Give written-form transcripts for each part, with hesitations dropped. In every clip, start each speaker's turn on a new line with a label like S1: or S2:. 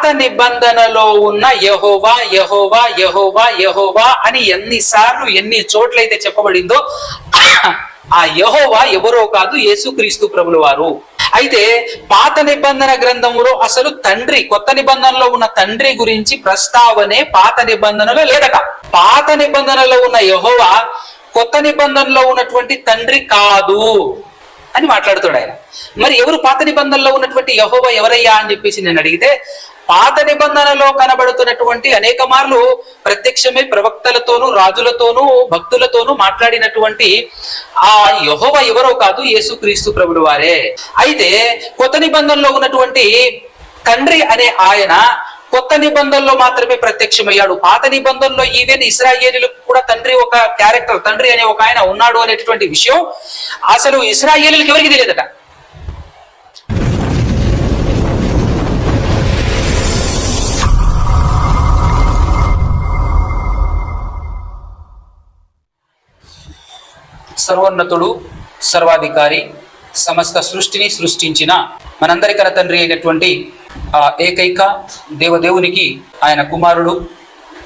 S1: పాత నిబంధనలో ఉన్న యెహోవా యెహోవా యెహోవా యెహోవా అని ఎన్నిసార్లు ఎన్ని చోట్లయితే చెప్పబడిందో ఆ యెహోవా ఎవరో కాదు, యేసుక్రీస్తు ప్రభుల వారు. అయితే పాత నిబంధన గ్రంథంలో అసలు తండ్రి, కొత్త నిబంధనలో ఉన్న తండ్రి గురించి ప్రస్తావనే పాత నిబంధనలో లేదట. పాత నిబంధనలో ఉన్న యెహోవా కొత్త నిబంధనలో ఉన్నటువంటి తండ్రి కాదు అని మాట్లాడుతాడు ఆయన. మరి ఎవరు పాత నిబంధనలో ఉన్నటువంటి యెహోవా ఎవరయ్యా అని చెప్పేసి నేను అడిగితే, పాత నిబంధనలో కనబడుతున్నటువంటి అనేక మార్లు ప్రత్యక్షమై ప్రవక్తలతోనూ రాజులతోనూ భక్తులతోనూ మాట్లాడినటువంటి ఆ యెహోవా ఎవరో కాదు, యేసుక్రీస్తు ప్రభుల వారే. అయితే కొత్త నిబంధనలో ఉన్నటువంటి తండ్రి అనే ఆయన కొత్త నిబంధనలో మాత్రమే ప్రత్యక్షమయ్యాడు. పాత నిబంధనలో ఈవెన్ ఇశ్రాయేలీలకు కూడా తండ్రి ఒక క్యారెక్టర్, తండ్రి అనే ఒక ఆయన ఉన్నాడు అనేటువంటి విషయం అసలు ఇశ్రాయేలీలకు ఎవరికి తెలియదట. సర్వోన్నతుడు, సర్వాధికారి, సమస్త సృష్టిని సృష్టించిన మనందరికన్న తండ్రి అయినటువంటి ఆ ఏకైక దేవదేవునికి ఆయన కుమారుడు,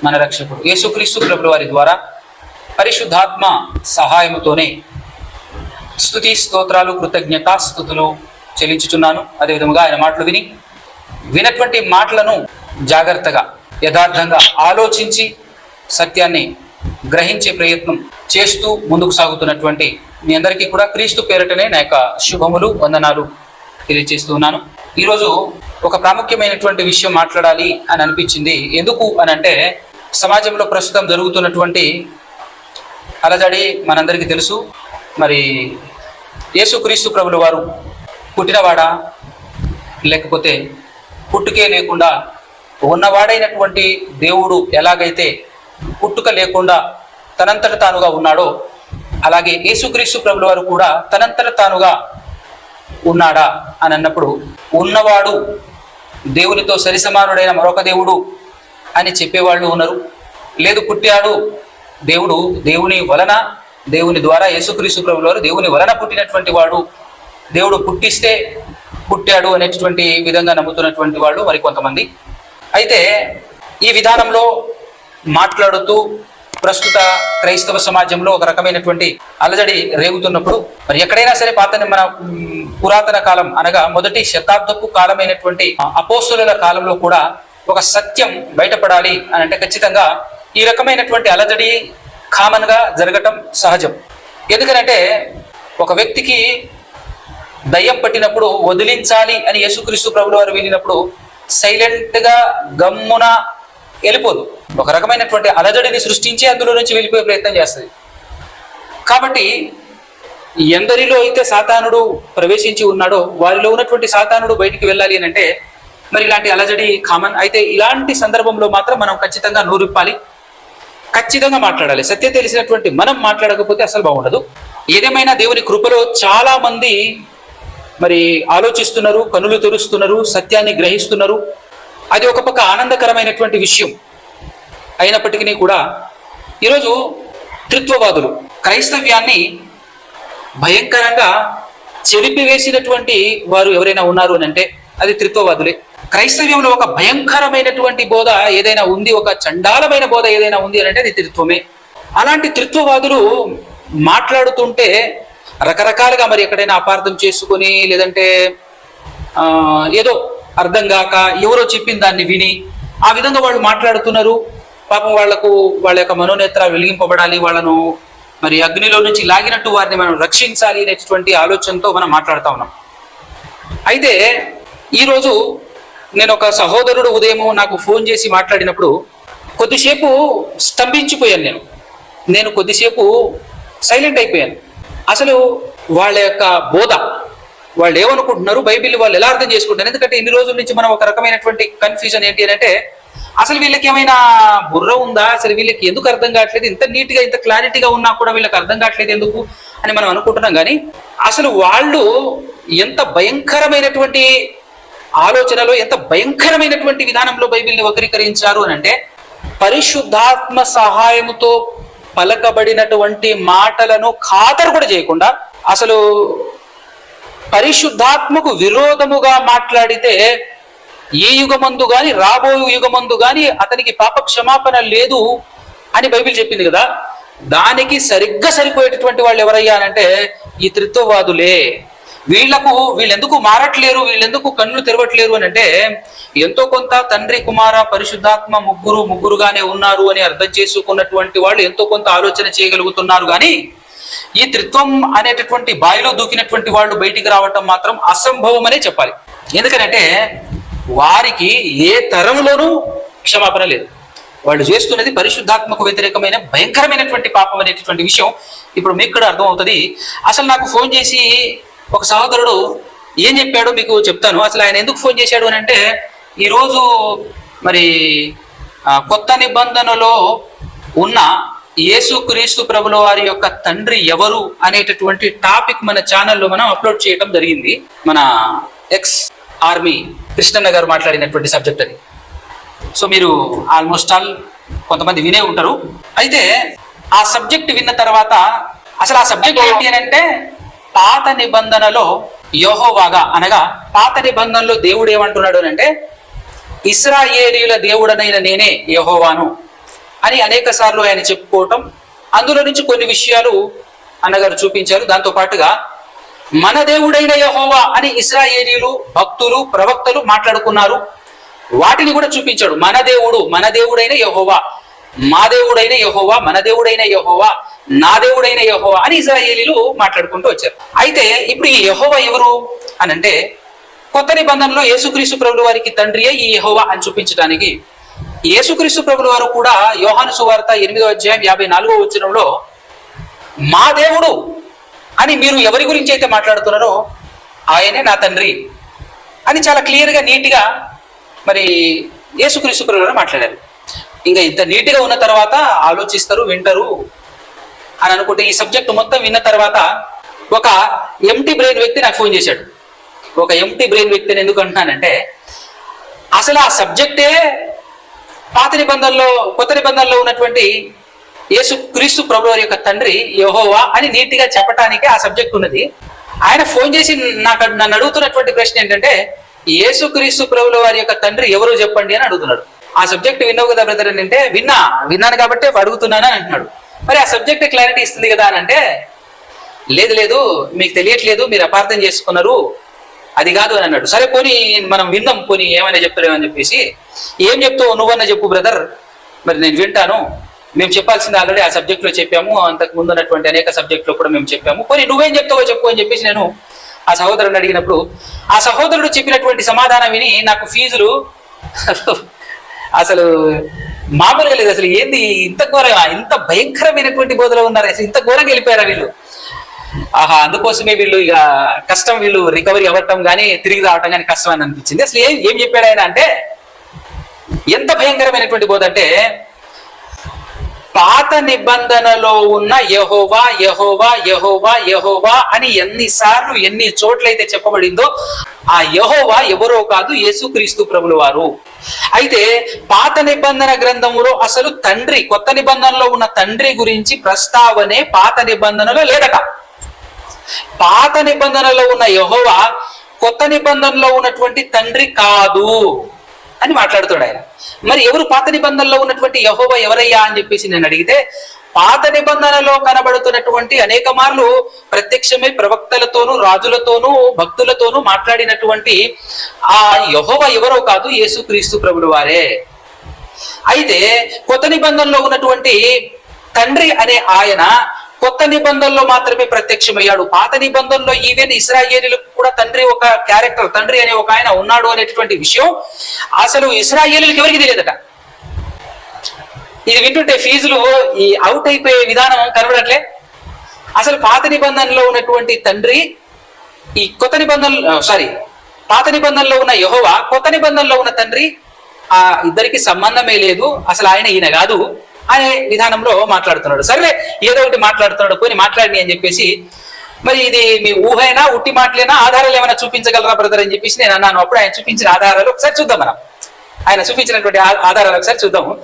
S1: మన రక్షకుడు యేసుక్రీస్తు ప్రభుల వారి ద్వారా పరిశుద్ధాత్మ సహాయముతోనే స్తుతి స్తోత్రాలు కృతజ్ఞతా స్తుతులు చెల్లించుచున్నాను. అదేవిధముగా ఆయన మాటలు వినటువంటి మాటలను జాగ్రత్తగా యథార్థంగా ఆలోచించి సత్యాన్ని గ్రహించే ప్రయత్నం చేస్తూ ముందుకు సాగుతున్నటువంటి మీ అందరికీ కూడా క్రీస్తు పేరటనే నా యొక్క శుభములు, వందనాలు తెలియజేస్తున్నాను. ఈరోజు ఒక ప్రాముఖ్యమైనటువంటి విషయం మాట్లాడాలి అని అనిపించింది. ఎందుకు అని అంటే, సమాజంలో ప్రస్తుతం జరుగుతున్నటువంటి అలజడి మనందరికీ తెలుసు. మరి యేసుక్రీస్తు ప్రభుల వారు పుట్టినవాడా, లేకపోతే పుట్టుకే లేకుండా ఉన్నవాడైనటువంటి దేవుడు ఎలాగైతే పుట్టుక లేకుండా తనంతట తానుగా ఉన్నాడో, అలాగే యేసుక్రీస్తు ప్రభుల వారు కూడా తనంతట తానుగా ఉన్నాడా అని అన్నప్పుడు, ఉన్నవాడు దేవునితో సరిసమానుడైన మరొక దేవుడు అని చెప్పేవాళ్ళు ఉన్నారు. లేదు, పుట్టాడు దేవుడు, దేవుని వలన, దేవుని ద్వారా యేసుక్రీస్తు ప్రభుల వారు దేవుని వలన పుట్టినటువంటి వాడు, దేవుడు పుట్టిస్తే పుట్టాడు అనేటువంటి విధంగా నమ్ముతున్నటువంటి వాళ్ళు మరి కొంతమంది. అయితే ఈ విధానంలో మాట్లాడుతూ ప్రస్తుత క్రైస్తవ సమాజంలో ఒక రకమైనటువంటి అలజడి రేగుతున్నప్పుడు, మరి ఎక్కడైనా సరే మన పురాతన కాలం అనగా మొదటి శతాబ్దపు కాలమైనటువంటి అపోస్తుల కాలంలో కూడా ఒక సత్యం బయటపడాలి అని అంటే ఖచ్చితంగా ఈ రకమైనటువంటి అలజడి కామన్ గా జరగటం సహజం. ఎందుకంటే ఒక వ్యక్తికి దయ్యం పట్టినప్పుడు వదిలించాలి అని యేసుక్రీస్తు ప్రభుల వారు వెళ్ళినప్పుడు సైలెంట్ గా గమ్మున వెళ్ళిపోదు, ఒక రకమైనటువంటి అలజడిని సృష్టించి అందులో నుంచి వెళ్ళిపోయే ప్రయత్నం చేస్తుంది. కాబట్టి ఎందరిలో అయితే సాతానుడు ప్రవేశించి ఉన్నాడో వారిలో ఉన్నటువంటి సాతానుడు బయటికి వెళ్ళాలి అని అంటే మరి ఇలాంటి అలజడి కామన్. అయితే ఇలాంటి సందర్భంలో మాత్రం మనం ఖచ్చితంగా నూరిప్పాలి, ఖచ్చితంగా మాట్లాడాలి. సత్యం తెలిసినటువంటి మనం మాట్లాడకపోతే అసలు బాగుండదు. ఏదేమైనా దేవుని కృపలో చాలా మంది మరి ఆలోచిస్తున్నారు, కనులు తెరుస్తున్నారు, సత్యాన్ని గ్రహిస్తున్నారు. అది ఒక పక్క ఆనందకరమైనటువంటి విషయం అయినప్పటికీ కూడా ఈరోజు త్రిత్వవాదులు క్రైస్తవ్యాన్ని భయంకరంగా చెరిపివేసినటువంటి వారు ఎవరైనా ఉన్నారు అని అంటే అది త్రిత్వవాదులే. క్రైస్తవ్యంలో ఒక భయంకరమైనటువంటి బోధ ఏదైనా ఉంది, ఒక చండాలమైన బోధ ఏదైనా ఉంది అని అంటే అది త్రిత్వమే. అలాంటి త్రిత్వవాదులు మాట్లాడుతుంటే రకరకాలుగా మరి ఎక్కడైనా అపార్థం చేసుకొని, లేదంటే ఏదో అర్థం కాక ఎవరో చెప్పిన దాన్ని విని ఆ విధంగా వాళ్ళు మాట్లాడుతున్నారు. పాపం వాళ్ళ యొక్క మనోనేత్రాలు వెలిగింపబడాలి, వాళ్ళను మరి అగ్నిలో నుంచి లాగినట్టు వారిని మనం రక్షించాలి అనేటువంటి ఆలోచనతో మనం మాట్లాడుతూ ఉన్నాం. అయితే ఈరోజు నేను ఒక సహోదరుడు ఉదయం నాకు ఫోన్ చేసి మాట్లాడినప్పుడు కొద్దిసేపు స్తంభించిపోయాను. నేను కొద్దిసేపు సైలెంట్ అయిపోయాను. అసలు వాళ్ళ యొక్క బోధ, వాళ్ళు ఏమనుకుంటున్నారు, బైబిల్ వాళ్ళు ఎలా అర్థం చేసుకుంటారు. ఎందుకంటే ఇన్ని రోజుల నుంచి మనం ఒక రకమైనటువంటి కన్ఫ్యూజన్ ఏంటి అని అంటే, అసలు వీళ్ళకి ఏమైనా బుర్ర ఉందా, అసలు వీళ్ళకి ఎందుకు అర్థం కావట్లేదు, ఇంత నీట్గా ఇంత క్లారిటీగా ఉన్నా కూడా వీళ్ళకి అర్థం కావట్లేదు ఎందుకు అని మనం అనుకుంటున్నాం. కానీ అసలు వాళ్ళు ఎంత భయంకరమైనటువంటి ఆలోచనలో, ఎంత భయంకరమైనటువంటి విధానంలో బైబిల్ని వక్రీకరించారు అని అంటే, పరిశుద్ధాత్మ సహాయముతో పలకబడినటువంటి మాటలను ఖాతరు కూడా చేయకుండా అసలు పరిశుద్ధాత్మకు విరోధముగా మాట్లాడితే ఏ యుగమందు గాని రాబోయే యుగమందు గాని అతనికి పాప క్షమాపణ లేదు అని బైబిల్ చెప్పింది కదా. దానికి సరిగ్గా సరిపోయేటటువంటి వాళ్ళు ఎవరయ్యా అంటే ఈ త్రిత్వవాదులే. వీళ్ళెందుకు మారట్లేరు, వీళ్ళెందుకు కన్నులు తెరవట్లేరు అని అంటే ఎంతో కొంత తండ్రి కుమార పరిశుద్ధాత్మ ముగ్గురుగానే ఉన్నారు అని అర్థం చేసుకున్నటువంటి వాళ్ళు ఎంతో కొంత ఆలోచన చేయగలుగుతున్నారు. కానీ ఈ త్రిత్వం అనేటటువంటి బాయిలో దూకినటువంటి వాళ్ళు బయటికి రావటం మాత్రం అసంభవం అనే చెప్పాలి. ఎందుకనంటే వారికి ఏ తరంలోనూ క్షమాపణ లేదు. వాళ్ళు చేస్తున్నది పరిశుద్ధాత్మకు వ్యతిరేకమైన భయంకరమైనటువంటి పాపం అనేటటువంటి విషయం ఇప్పుడు మీకు కూడా అర్థం అవుతుంది. అసలు నాకు ఫోన్ చేసి ఒక సహోదరుడు ఏం చెప్పాడో మీకు చెప్తాను. అసలు ఆయన ఎందుకు ఫోన్ చేశాడు అని అంటే, ఈరోజు మరి కొత్త నిబంధనలో ఉన్న యేసుక్రీస్తు ప్రభుల వారి యొక్క తండ్రి ఎవరు అనేటటువంటి టాపిక్ మన ఛానల్లో మనం అప్లోడ్ చేయడం జరిగింది. మన ఎక్స్ ఆర్మీ కృష్ణన్న గారు మాట్లాడినటువంటి సబ్జెక్ట్ అది. సో మీరు ఆల్మోస్ట్ ఆల్ కొంతమంది వినే ఉంటారు. అయితే ఆ సబ్జెక్ట్ విన్న తర్వాత అసలు ఆ సబ్జెక్ట్ ఏంటి అని అంటే, పాత నిబంధనలో యెహోవాగా అనగా పాత నిబంధనలో దేవుడు ఏమంటున్నాడు అని అంటే, ఇశ్రాయేలీయుల దేవుడనైన నేనే యెహోవాను అని అనేక సార్లు ఆయన చెప్పుకోవటం, అందులో నుంచి కొన్ని విషయాలు అన్నగారు చూపించారు. దాంతో పాటుగా మన దేవుడైన యెహోవా అని ఇశ్రాయేలీయులు భక్తులు ప్రవక్తలు మాట్లాడుకున్నారు. వాటిని కూడా చూపించాడు. మన దేవుడైన యెహోవా, మా దేవుడైన యెహోవా, మన దేవుడైన యెహోవా, నా దేవుడైన యెహోవా అని ఇశ్రాయేలీయులు మాట్లాడుకుంటూ వచ్చారు. అయితే ఇప్పుడు ఈ యెహోవా ఎవరు అని అంటే, కొత్త నిబంధనలో యేసుక్రీస్తు ప్రభుల వారికి తండ్రియే ఈ యెహోవా అని చూపించడానికి యేసుక్రీస్తు ప్రభుల వారు కూడా యోహాను సువార్త 8వ అధ్యాయం 54వ వచనంలో మా దేవుడు అని మీరు ఎవరి గురించి అయితే మాట్లాడుతున్నారో ఆయనే నా తండ్రి అని చాలా క్లియర్గా నీట్గా మరి యేసుక్రీస్తు ప్రభుల వారు మాట్లాడారు. ఇంకా ఇంత నీట్గా ఉన్న తర్వాత ఆలోచిస్తారు, వింటారు అని అనుకుంటే ఈ సబ్జెక్ట్ మొత్తం విన్న తర్వాత ఒక ఎంటీ బ్రెయిన్ వ్యక్తి నాకు ఫోన్ చేశాడు. ఒక ఎంటీ బ్రెయిన్ వ్యక్తిని ఎందుకు అంటున్నానంటే, అసలు ఆ సబ్జెక్టే పాత నిబంధనలో కొత్త నిబంధనలో ఉన్నటువంటి యేసుక్రీస్తు ప్రభువు వారి యొక్క తండ్రి యెహోవా అని నీట్గా చెప్పటానికి ఆ సబ్జెక్ట్ ఉన్నది. ఆయన ఫోన్ చేసి నన్ను అడుగుతున్నటువంటి ప్రశ్న ఏంటంటే, యేసుక్రీస్తు ప్రభువుల వారి యొక్క తండ్రి ఎవరు చెప్పండి అని అడుగుతున్నాడు. ఆ సబ్జెక్ట్ విన్నావు కదా బ్రదర్ అని అంటే, విన్నాను కాబట్టి అడుగుతున్నాను అని అంటున్నాడు. మరి ఆ సబ్జెక్ట్ క్లారిటీ ఇస్తుంది కదా అని అంటే, లేదు మీకు తెలియట్లేదు, మీరు అపార్థం చేసుకున్నారు, అది కాదు అని అన్నాడు. సరే పోనీ మనం విందాం, పోనీ ఏమైనా చెప్తారేమని చెప్పేసి, ఏం చెప్తావు నువ్వన్నా చెప్పు బ్రదర్, మరి నేను వింటాను. మేము చెప్పాల్సింది ఆల్రెడీ ఆ సబ్జెక్ట్లో చెప్పాము, అంతకు ముందు ఉన్నటువంటి అనేక సబ్జెక్టులో కూడా మేము చెప్పాము, పోనీ నువ్వేం చెప్తావో చెప్పు అని చెప్పేసి నేను ఆ సహోదరుని అడిగినప్పుడు, ఆ సహోదరుడు చెప్పినటువంటి సమాధానం విని నాకు ఫీజులు అసలు మామూలుగా లేదు. అసలు ఏంది ఇంత ఘోరంగా, ఇంత భయంకరమైనటువంటి బోధలో ఉన్నారు, అసలు ఇంత ఘోరంగా వెళ్ళిపోయారా వీళ్ళు. అందుకోసమే వీళ్ళు ఇక కష్టం, వీళ్ళు రికవరీ అవ్వటం కానీ తిరిగి రావటం కానీ కష్టం అని అనిపించింది. అసలు ఏం చెప్పాడు ఆయన అంటే, ఎంత భయంకరమైనటువంటి బోధ అంటే, పాత నిబంధనలో ఉన్న యెహోవా యెహోవా యెహోవా యెహోవా అని ఎన్నిసార్లు ఎన్ని చోట్లయితే చెప్పబడిందో ఆ యెహోవా ఎవరో కాదు, యేసుక్రీస్తు ప్రభుల వారు. అయితే పాత నిబంధన గ్రంథంలో అసలు తండ్రి, కొత్త నిబంధనలో ఉన్న తండ్రి గురించి ప్రస్తావనే పాత నిబంధనలో లేదట. పాత నిబంధనలో ఉన్న యెహోవా కొత్త నిబంధనలో ఉన్నటువంటి తండ్రి కాదు అని మాట్లాడుతాడు ఆయన. మరి ఎవరు పాత నిబంధనలో ఉన్నటువంటి యెహోవా ఎవరయ్యా అని చెప్పేసి నేను అడిగితే, పాత నిబంధనలో కనబడుతున్నటువంటి అనేక మార్లు ప్రత్యక్షమై ప్రవక్తలతోనూ రాజులతోనూ భక్తులతోనూ మాట్లాడినటువంటి ఆ యెహోవా ఎవరో కాదు, యేసుక్రీస్తు ప్రభుల వారే. అయితే కొత్త నిబంధనలో ఉన్నటువంటి తండ్రి అనే ఆయన కొత్త నిబంధనలో మాత్రమే ప్రత్యక్షమయ్యాడు. పాత నిబంధనలో ఈవెన్ ఇశ్రాయేలీలకు కూడా తండ్రి ఒక క్యారెక్టర్, తండ్రి అనే ఒక ఆయన ఉన్నాడు అనేటువంటి విషయం అసలు ఇశ్రాయేలీలకు ఎవరికి తెలియదట. ఇది వింటుంటే ఫీజులు ఈ అవుట్ అయిపోయే విధానం కనబడట్లే. అసలు పాత నిబంధనలో ఉన్నటువంటి తండ్రి ఈ కొత్త నిబంధనలో పాత నిబంధనలో ఉన్న యెహోవా, కొత్త నిబంధనలో ఉన్న తండ్రి, ఆ ఇద్దరికి సంబంధమే లేదు, అసలు ఆయన ఈయన కాదు అనే విధానంలో మాట్లాడుతున్నాడు. సరే ఏదో ఒకటి మాట్లాడుతున్నాడు, పోనీ మాట్లాడిని అని చెప్పేసి, మరి ఇది మీ ఊహైనా ఉట్టి మాటలేనా, ఆధారాలు ఏమైనా చూపించగలరా బ్రదర్ అని చెప్పేసి నేను అన్నాను. అప్పుడు ఆయన చూపించిన ఆధారాలు ఒకసారి చూద్దాం. ఆయన చూపించినటువంటి ఆధారాలు ఒకసారి చూద్దాము.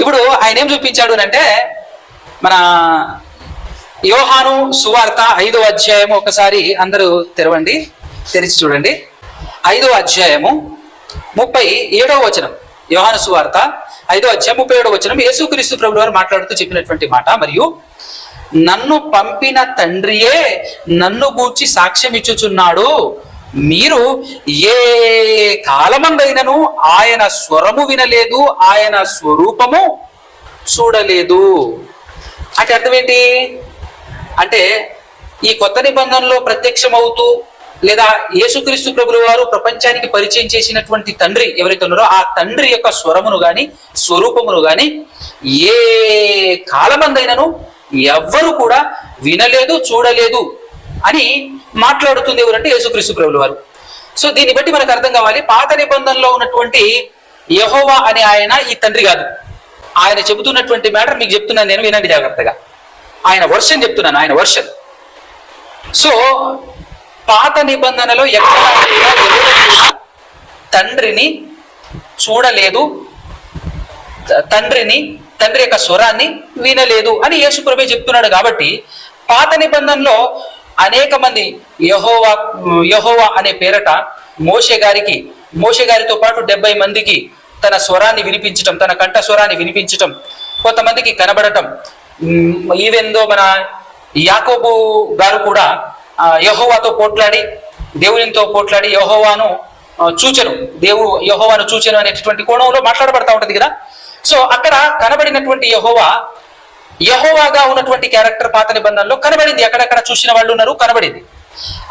S1: ఇప్పుడు ఆయన ఏం చూపించాడు అంటే, మన యోహాను సువార్త 5వ అధ్యాయము ఒకసారి అందరూ తెరిచి చూడండి. 5వ అధ్యాయము 37వ వచనం, యోహాను సువార్త 5వ అధ్యాయం 37వ వచనం, యేసుక్రీస్తు ప్రభువు వారు మాట్లాడుతూ చెప్పినటువంటి మాట, మరియు నన్ను పంపిన తండ్రియే నన్ను గూర్చి సాక్ష్యం ఇచ్చుచున్నాడు, మీరు ఏ కాలమందైనను ఆయన స్వరము వినలేదు, ఆయన స్వరూపము చూడలేదు. అంటే అర్థం ఏంటి అంటే, ఈ కొత్త నిబంధనలో ప్రత్యక్షమవుతూ లేదా యేసుక్రీస్తు ప్రభుల వారు ప్రపంచానికి పరిచయం చేసినటువంటి తండ్రి ఎవరైతే ఉన్నారో ఆ తండ్రి యొక్క స్వరమును గాని స్వరూపమును గాని ఏ కాలమందైనను ఎవ్వరు కూడా వినలేదు, చూడలేదు అని మాట్లాడుతుంది ఎవరంటే యేసుక్రీస్తు ప్రభుల వారు. సో దీన్ని బట్టి మనకు అర్థం కావాలి, పాత నిబంధనలో ఉన్నటువంటి యెహోవా అనే ఆయన ఈ తండ్రి కాదు. ఆయన చెబుతున్నటువంటి మ్యాటర్ మీకు చెప్తున్నాను నేను, వినండి జాగ్రత్తగా. ఆయన వర్షన్ చెప్తున్నాను, ఆయన వర్షన్. సో పాత నిబంధనలో ఎక్కడ తండ్రిని చూడలేదు, తండ్రి యొక్క స్వరాన్ని వినలేదు అని యేసు ప్రభువే చెప్తున్నాడు. కాబట్టి పాత నిబంధనలో అనేక మంది యెహోవా అనే పేరట మోషే గారితో పాటు 70 మందికి తన స్వరాన్ని వినిపించటం, తన కంఠ స్వరాన్ని వినిపించటం, కొంతమందికి కనబడటం. ఈవెందో మన యాకోబు గారు కూడా యెహోవాతో పోట్లాడి, దేవునితో పోట్లాడి యెహోవాను చూచెను అనేటటువంటి కోణంలో మాట్లాడబడతా ఉంటది కదా. సో అక్కడ కనబడినటువంటి యెహోవాగా ఉన్నటువంటి క్యారెక్టర్ పాత నిబంధనలో కనబడింది. అక్కడక్కడ చూసిన వాళ్ళు ఉన్నారు, కనబడింది.